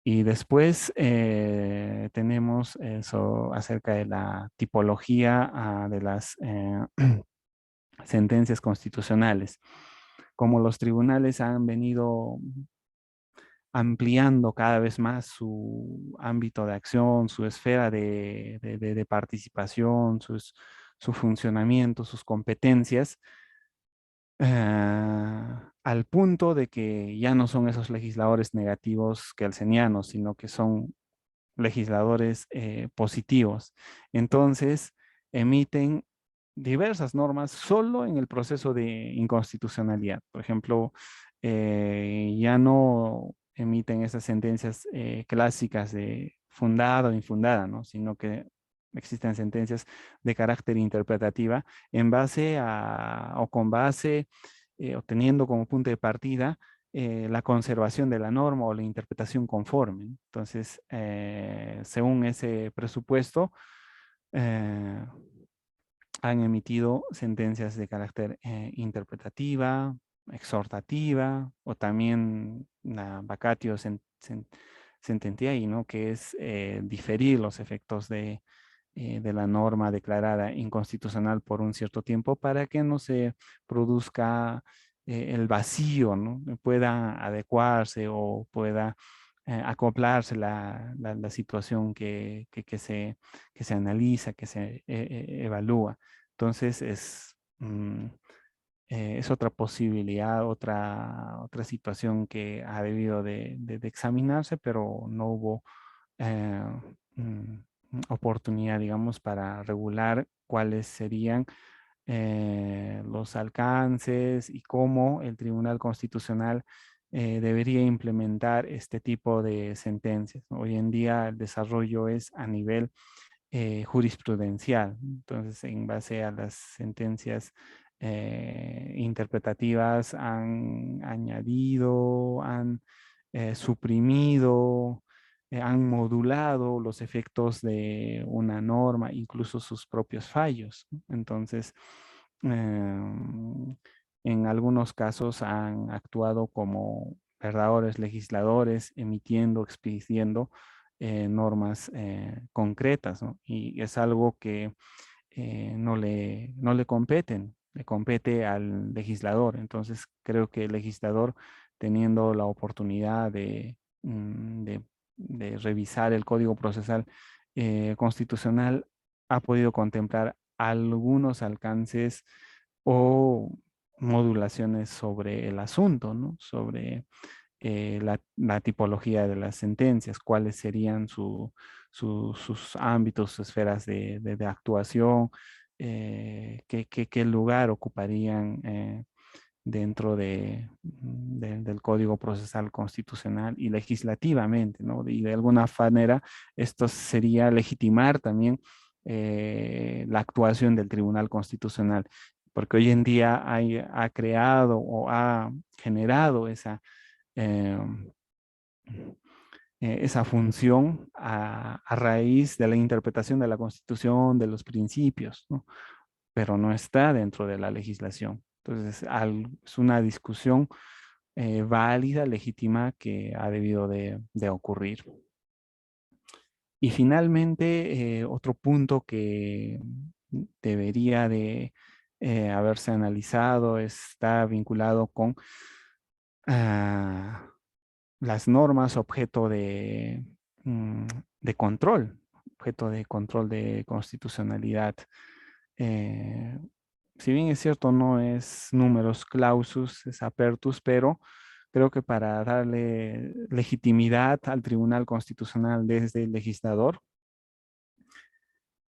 Y después tenemos eso acerca de la tipología de las sentencias constitucionales. Como los tribunales han venido ampliando cada vez más su ámbito de acción, su esfera de participación, su funcionamiento, sus competencias, al punto de que ya no son esos legisladores negativos kelsenianos, sino que son legisladores positivos. Entonces, emiten diversas normas solo en el proceso de inconstitucionalidad. Por ejemplo, ya no emiten esas sentencias clásicas de fundada o infundada, ¿no? Sino que existen sentencias de carácter interpretativa en base o con base o teniendo como punto de partida la conservación de la norma o la interpretación conforme. Entonces, según ese presupuesto, eh, han emitido sentencias de carácter interpretativa, exhortativa, o también la vacatio sententiae, ¿no?, que es diferir los efectos de la norma declarada inconstitucional por un cierto tiempo para que no se produzca el vacío, ¿no? Pueda adecuarse o pueda acoplarse la situación que se analiza, que se evalúa. Entonces es otra posibilidad, otra situación que ha debido de examinarse, pero no hubo eh, mm, oportunidad, digamos, para regular cuáles serían los alcances y cómo el Tribunal Constitucional debería implementar este tipo de sentencias. Hoy en día el desarrollo es a nivel jurisprudencial. Entonces, en base a las sentencias interpretativas, han añadido, han suprimido, han modulado los efectos de una norma, incluso sus propios fallos, ¿no? Entonces, en algunos casos han actuado como verdaderos legisladores, emitiendo, expidiendo normas concretas, ¿no? Y es algo que no le competen, le compete al legislador. Entonces, creo que el legislador, teniendo la oportunidad de revisar el Código Procesal Constitucional, ha podido contemplar algunos alcances o modulaciones sobre el asunto, ¿no? Sobre la tipología de las sentencias, cuáles serían sus ámbitos, sus esferas de actuación, qué lugar ocuparían dentro del Código Procesal Constitucional y legislativamente, ¿no? Y de alguna manera esto sería legitimar también la actuación del Tribunal Constitucional, porque hoy en día ha creado o ha generado eh, esa función a raíz de la interpretación de la Constitución, de los principios, ¿no? Pero no está dentro de la legislación. Entonces, es una discusión válida, legítima, que ha debido de ocurrir. Y finalmente, otro punto que debería de haberse analizado está vinculado con ah, las normas objeto de control, objeto de control de constitucionalidad. Eh, si bien es cierto, no es numerus clausus, es apertus, pero creo que para darle legitimidad al Tribunal Constitucional desde el legislador,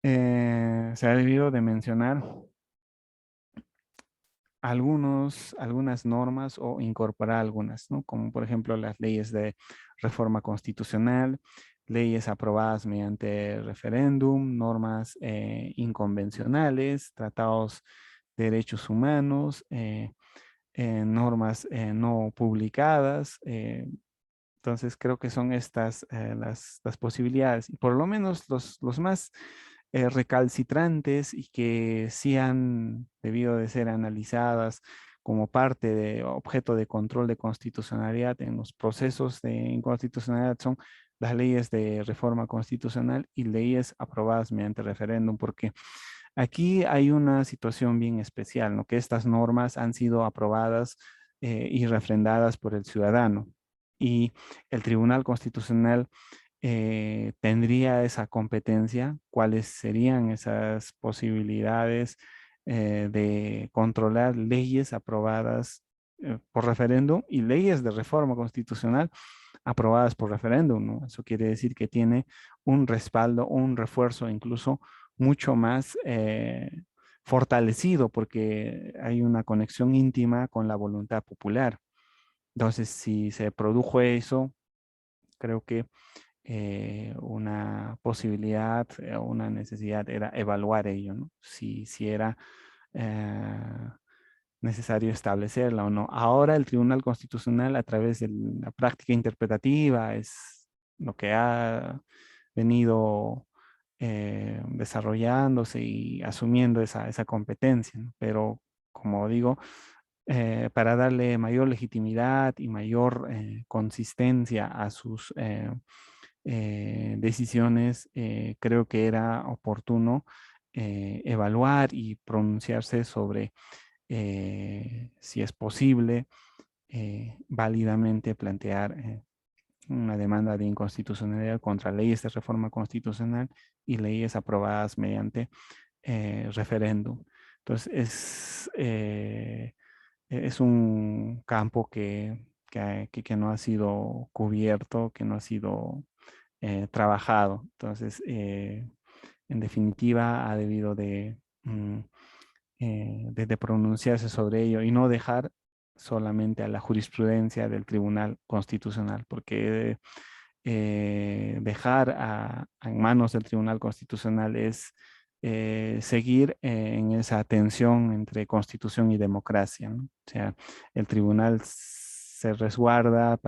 se ha debido de mencionar algunas normas o incorporar algunas, ¿no? Como por ejemplo las leyes de reforma constitucional, leyes aprobadas mediante referéndum, normas inconvencionales, tratados de derechos humanos, normas no publicadas. Entonces creo que son estas las posibilidades. Y por lo menos los más recalcitrantes y que sí han debido de ser analizadas como parte de objeto de control de constitucionalidad en los procesos de inconstitucionalidad son las leyes de reforma constitucional y leyes aprobadas mediante referéndum, porque aquí hay una situación bien especial, ¿no? Que estas normas han sido aprobadas y refrendadas por el ciudadano y el Tribunal Constitucional tendría esa competencia, cuáles serían esas posibilidades de controlar leyes aprobadas por referéndum y leyes de reforma constitucional aprobadas por referéndum, ¿no? Eso quiere decir que tiene un respaldo, un refuerzo incluso mucho más fortalecido porque hay una conexión íntima con la voluntad popular. Entonces, si se produjo eso, creo que una posibilidad, una necesidad era evaluar ello, ¿no? Si era eh, necesario establecerla o no. Ahora el Tribunal Constitucional, a través de la práctica interpretativa, es lo que ha venido desarrollándose y asumiendo esa competencia, ¿no? Pero, como digo, para darle mayor legitimidad y mayor consistencia a sus decisiones, creo que era oportuno evaluar y pronunciarse sobre si es posible válidamente plantear una demanda de inconstitucionalidad contra leyes de reforma constitucional y leyes aprobadas mediante referéndum. Entonces, es un campo que no ha sido cubierto, que no ha sido trabajado. Entonces, en definitiva, ha debido de pronunciarse sobre ello y no dejar solamente a la jurisprudencia del Tribunal Constitucional, porque dejar en manos del Tribunal Constitucional es seguir en esa tensión entre constitución y democracia, ¿no? O sea, el tribunal se resguarda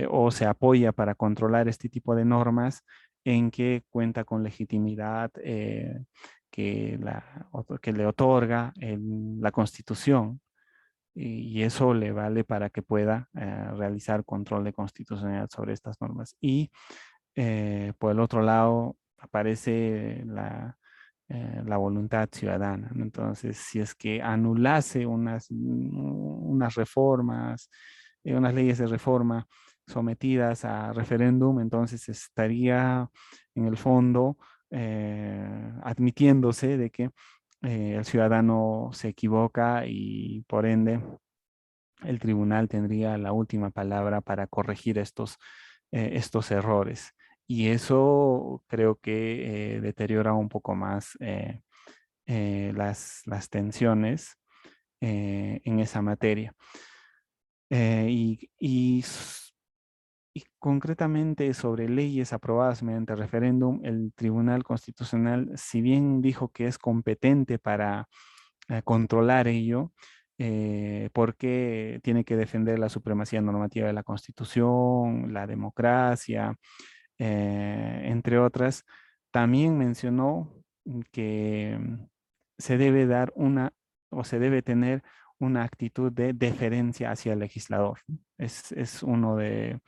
o se apoya para controlar este tipo de normas en que cuenta con legitimidad que le otorga la Constitución. Y eso le vale para que pueda realizar control de constitucionalidad sobre estas normas. Y por el otro lado aparece la voluntad ciudadana, ¿no? Entonces, si es que anulase unas reformas, unas leyes de reforma sometidas a referéndum, entonces estaría en el fondo admitiéndose de que el ciudadano se equivoca y por ende el tribunal tendría la última palabra para corregir estos errores. Y eso creo que deteriora un poco más las tensiones en esa materia. Y concretamente sobre leyes aprobadas mediante referéndum, el Tribunal Constitucional, si bien dijo que es competente para controlar ello, porque tiene que defender la supremacía normativa de la Constitución, la democracia, entre otras. También mencionó que se debe dar o se debe tener una actitud de deferencia hacia el legislador. Es uno de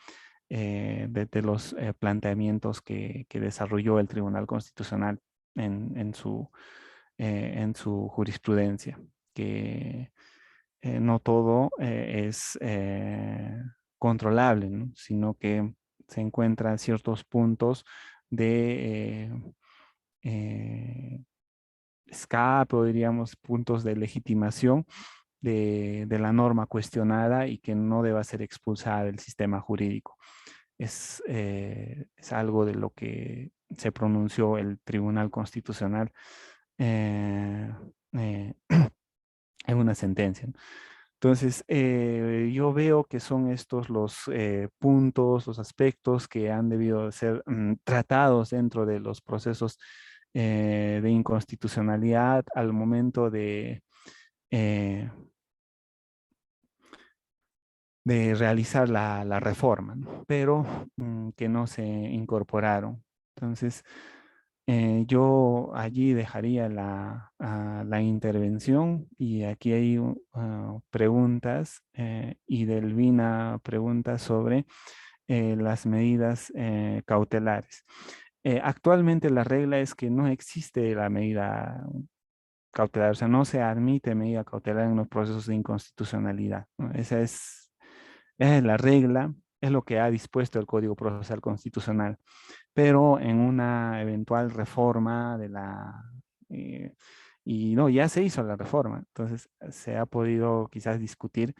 los planteamientos que desarrolló el Tribunal Constitucional en su jurisprudencia, que no todo es controlable, ¿no? Sino que se encuentran ciertos puntos de escape o diríamos puntos de legitimación de la norma cuestionada y que no deba ser expulsada del sistema jurídico. Es algo de lo que se pronunció el Tribunal Constitucional eh, eh, en una sentencia, ¿no? Entonces, yo veo que son estos los puntos, los aspectos que han debido ser tratados dentro de los procesos de inconstitucionalidad al momento eh, de realizar la reforma, ¿no? Pero que no se incorporaron. Entonces, yo allí dejaría la intervención y aquí hay preguntas y Delvina pregunta sobre las medidas cautelares. Actualmente la regla es que no existe la medida cautelar, o sea, no se admite medida cautelar en los procesos de inconstitucionalidad, ¿no? Esa es la regla, es lo que ha dispuesto el Código Procesal Constitucional, pero en una eventual reforma eh, y no, ya se hizo la reforma, entonces se ha podido quizás discutir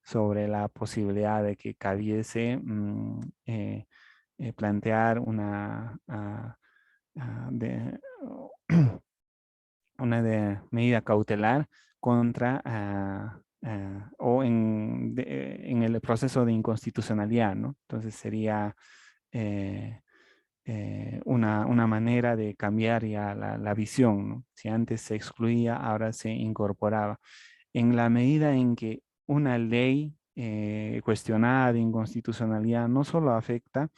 sobre la posibilidad de que cabiese plantear una medida cautelar contra en el proceso de inconstitucionalidad, ¿no? Entonces sería eh, una manera de cambiar ya la visión, ¿no? Si antes se excluía, ahora se incorporaba. En la medida en que una ley cuestionada de inconstitucionalidad no solo afecta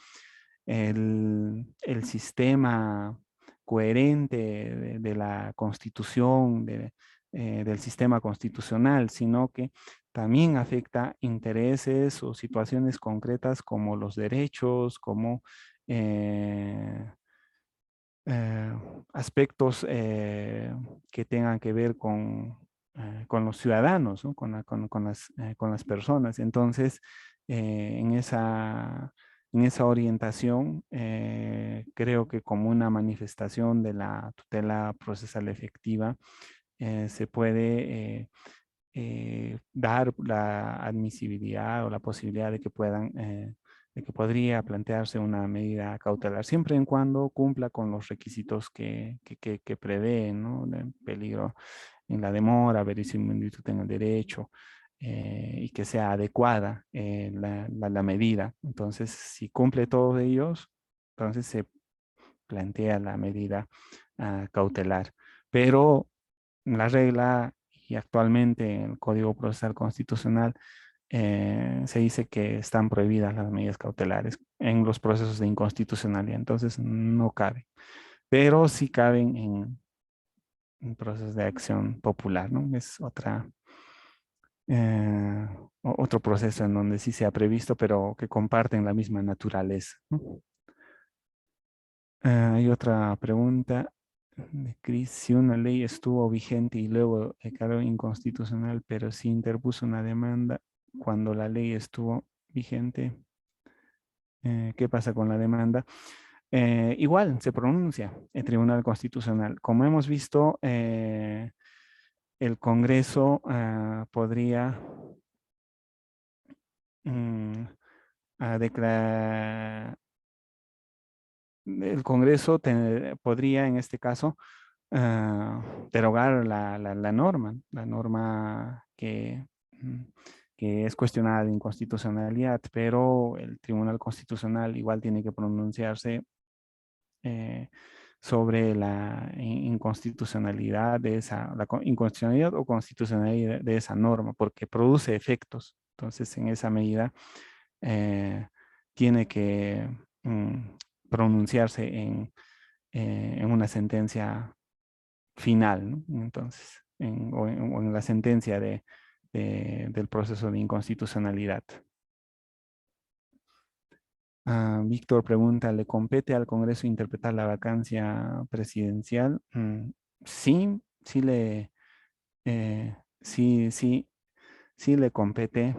el sistema coherente de la constitución, del sistema constitucional, sino que también afecta intereses o situaciones concretas como los derechos, como eh, eh, aspectos que tengan que ver con los ciudadanos, ¿no? Con las personas. Entonces, en esa orientación, creo que como una manifestación de la tutela procesal efectiva, se puede dar la admisibilidad o la posibilidad de que podría plantearse una medida cautelar, siempre en cuando cumpla con los requisitos que prevén, ¿no? De peligro en la demora, verosimilitud en el derecho, y que sea adecuada la medida. Entonces, si cumple todos ellos, entonces se plantea la medida cautelar. Pero la regla y actualmente en el Código Procesal Constitucional se dice que están prohibidas las medidas cautelares en los procesos de inconstitucionalidad, entonces no cabe, pero sí caben en procesos de acción popular, ¿no? Es eh, otro proceso en donde sí se ha previsto, pero que comparten la misma naturaleza, ¿no? Hay otra pregunta de Cris. Si una ley estuvo vigente y luego declaró inconstitucional, pero sí interpuso una demanda cuando la ley estuvo vigente, ¿qué pasa con la demanda? Igual se pronuncia el Tribunal Constitucional. Como hemos visto, el Congreso podría mm, declarar, el Congreso podría en este caso derogar la norma que es cuestionada de inconstitucionalidad, pero el Tribunal Constitucional igual tiene que pronunciarse eh, sobre la inconstitucionalidad de inconstitucionalidad o constitucionalidad de esa norma, porque produce efectos. Entonces, en esa medida, eh, tiene que pronunciarse en una sentencia final, ¿no? Entonces, o en la sentencia del proceso de inconstitucionalidad. Víctor pregunta, ¿le compete al Congreso interpretar la vacancia presidencial? Sí, sí, sí, sí le compete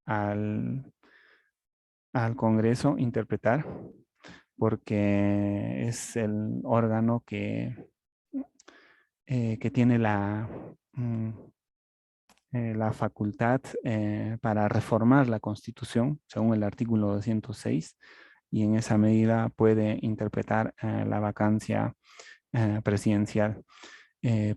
al, al Congreso interpretar, porque es el órgano que tiene la facultad para reformar la Constitución, según el artículo 206, y en esa medida puede interpretar la vacancia presidencial,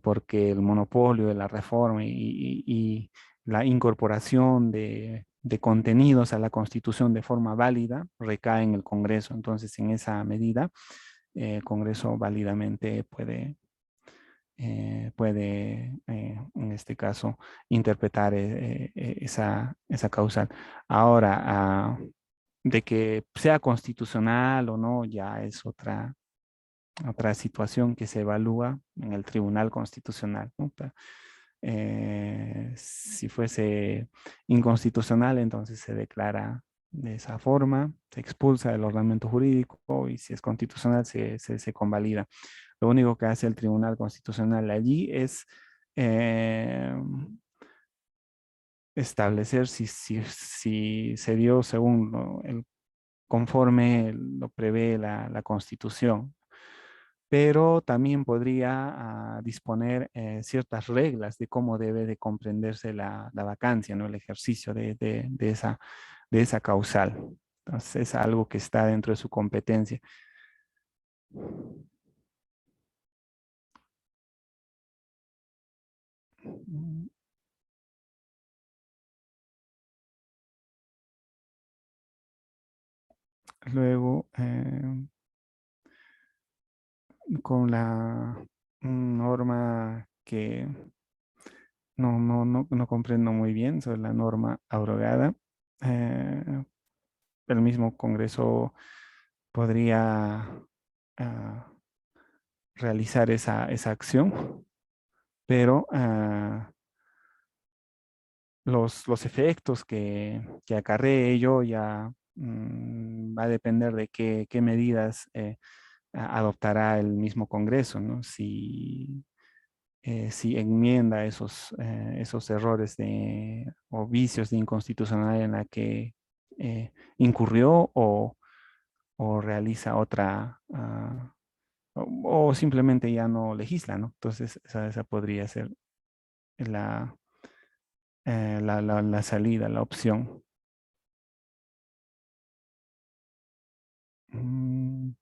porque el monopolio de la reforma y la incorporación de contenidos a la Constitución de forma válida recae en el Congreso. Entonces, en esa medida, el Congreso válidamente en este caso, interpretar esa causal. Ahora, de que sea constitucional o no, ya es otra situación que se evalúa en el Tribunal Constitucional, ¿no? Si fuese inconstitucional, entonces se declara de esa forma, se expulsa del ordenamiento jurídico y si es constitucional se convalida. Lo único que hace el Tribunal Constitucional allí es eh, establecer si se dio según conforme lo prevé la Constitución, pero también podría disponer ciertas reglas de cómo debe de comprenderse la vacancia, ¿no? El ejercicio de esa causal. Entonces es algo que está dentro de su competencia. Luego, con la norma que no comprendo muy bien sobre la norma abrogada, eh, el mismo Congreso podría ah, realizar esa acción, pero los efectos que acarree ello ya va a depender de qué medidas adoptará el mismo Congreso, ¿no? Si enmienda esos errores o vicios de inconstitucionalidad en la que incurrió o realiza otra, o simplemente ya no legisla, ¿no? Entonces, esa podría ser la, la salida, la opción. Mm,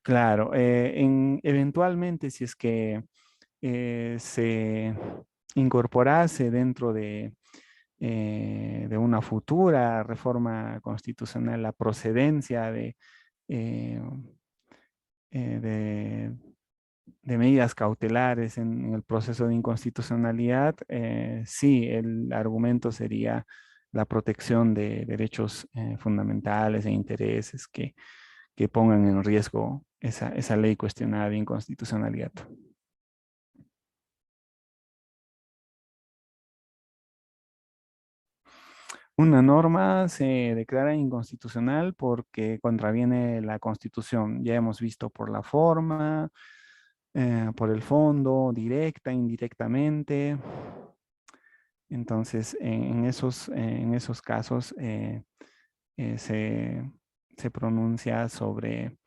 claro, eventualmente si es que se incorporase dentro de una futura reforma constitucional la procedencia eh, de, de medidas cautelares en el proceso de inconstitucionalidad, sí, el argumento sería la protección de derechos fundamentales e intereses que pongan en riesgo esa ley cuestionada de inconstitucionalidad. Una norma se declara inconstitucional porque contraviene la Constitución. Ya hemos visto por la forma, por el fondo, directa, indirectamente. Entonces, en esos casos eh, se, se pronuncia sobre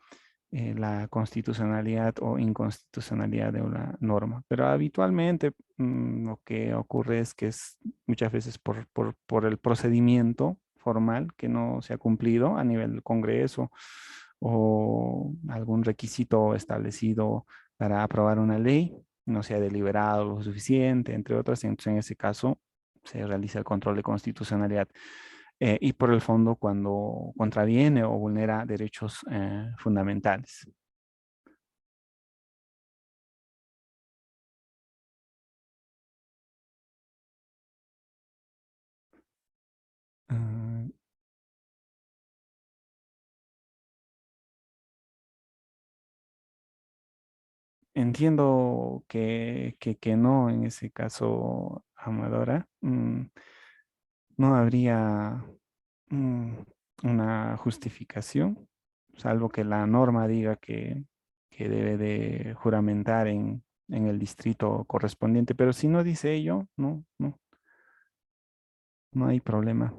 la constitucionalidad o inconstitucionalidad de una norma. Pero habitualmente lo que ocurre es que es muchas veces por el procedimiento formal que no se ha cumplido a nivel del Congreso o algún requisito establecido para aprobar una ley no se ha deliberado lo suficiente, entre otras. Entonces, en ese caso, se realiza el control de constitucionalidad. Y por el fondo cuando contraviene o vulnera derechos fundamentales. Ah, entiendo que no en ese caso, Amadora. No habría mm, una justificación, salvo que la norma diga que debe de juramentar en el distrito correspondiente, pero si no dice ello, no hay problema.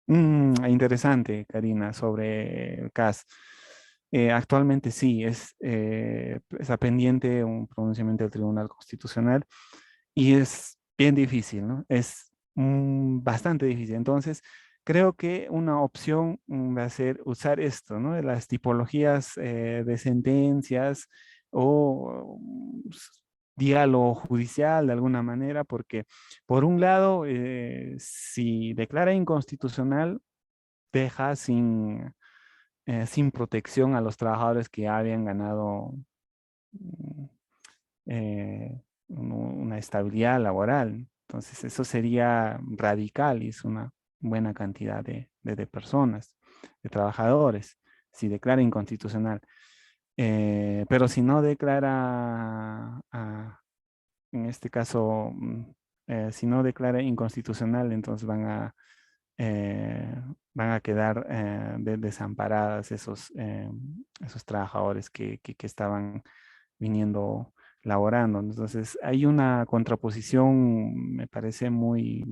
Interesante, Karina, sobre el CAS. Actualmente sí, está pendiente un pronunciamiento del Tribunal Constitucional y es bien difícil, ¿no? Es bastante difícil. Entonces, creo que una opción va a ser usar esto, ¿no? De las tipologías de sentencias o diálogo judicial de alguna manera, porque por un lado, si declara inconstitucional, deja sin protección a los trabajadores que habían ganado mm, una estabilidad laboral. Entonces, eso sería radical y es una buena cantidad de personas, de trabajadores, si declara inconstitucional. Pero si no declara, en este caso, si no declara inconstitucional, entonces eh, van a quedar desamparadas esos trabajadores que estaban viniendo laborando. Entonces, hay una contraposición, me parece muy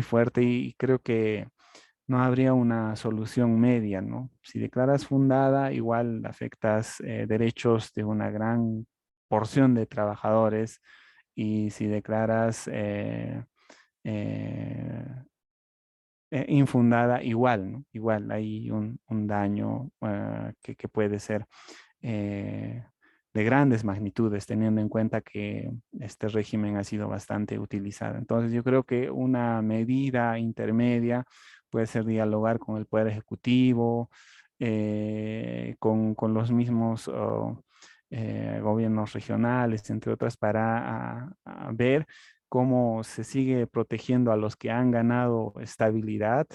fuerte y creo que no habría una solución media, ¿no? Si declaras fundada, igual afectas derechos de una gran porción de trabajadores y si declaras eh, infundada, igual, ¿no? Igual hay un daño que puede ser eh, de grandes magnitudes, teniendo en cuenta que este régimen ha sido bastante utilizado. Entonces, yo creo que una medida intermedia puede ser dialogar con el Poder Ejecutivo, con los mismos gobiernos regionales, entre otras, para ver cómo se sigue protegiendo a los que han ganado estabilidad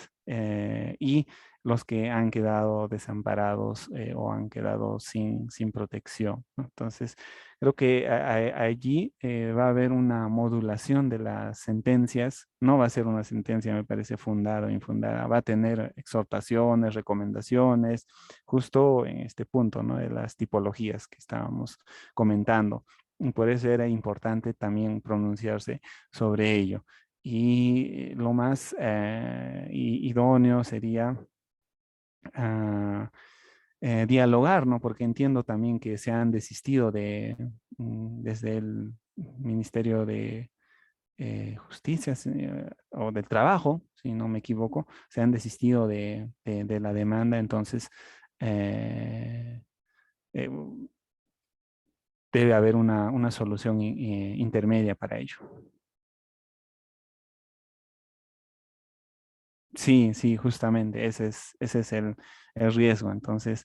y los que han quedado desamparados o han quedado sin protección, ¿no? Entonces, creo que allí va a haber una modulación de las sentencias. No va a ser una sentencia, me parece, fundada o infundada. Va a tener exhortaciones, recomendaciones, justo en este punto, ¿no? De las tipologías que estábamos comentando. Y por eso era importante también pronunciarse sobre ello. Y lo más idóneo sería ah, dialogar, ¿no? Porque entiendo también que se han desistido desde el Ministerio de Justicia o del Trabajo, si no me equivoco, se han desistido de la demanda, entonces eh, eh, debe haber una solución intermedia para ello. Sí, sí, justamente, ese es el riesgo. Entonces,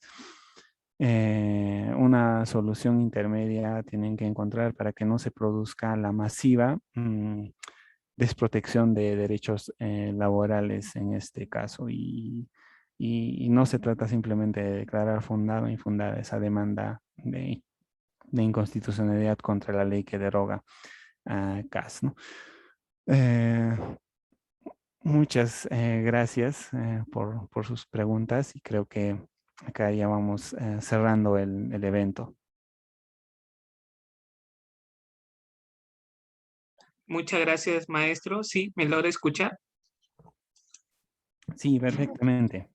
una solución intermedia tienen que encontrar para que no se produzca la masiva desprotección de derechos laborales en este caso. Y no se trata simplemente de declarar fundada o infundada esa demanda de inconstitucionalidad contra la ley que deroga CAS, ¿no? Eh, Muchas gracias por sus preguntas y creo que acá ya vamos cerrando el evento. Muchas gracias, maestro. Sí, ¿me logra escuchar? Sí, perfectamente.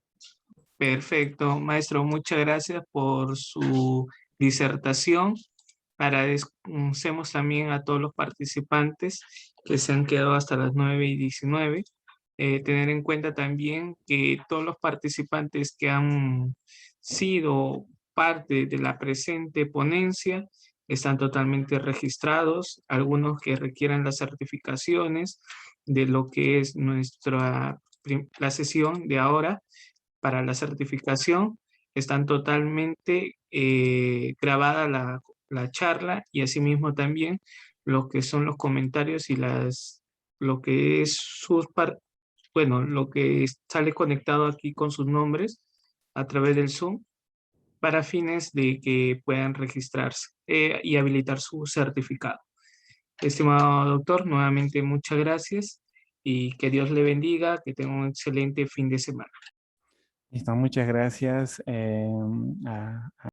Perfecto, maestro. Muchas gracias por su disertación. Agradecemos también a todos los participantes que se han quedado hasta las 9:19. Tener en cuenta también que todos los participantes que han sido parte de la presente ponencia están totalmente registrados, algunos que requieran las certificaciones de lo que es la sesión de ahora para la certificación. Están totalmente grabada la charla y asimismo también lo que son los comentarios y lo que es bueno, lo que sale conectado aquí con sus nombres a través del Zoom para fines de que puedan registrarse y habilitar su certificado. Estimado doctor, nuevamente muchas gracias y que Dios le bendiga, que tenga un excelente fin de semana. Listo, muchas gracias a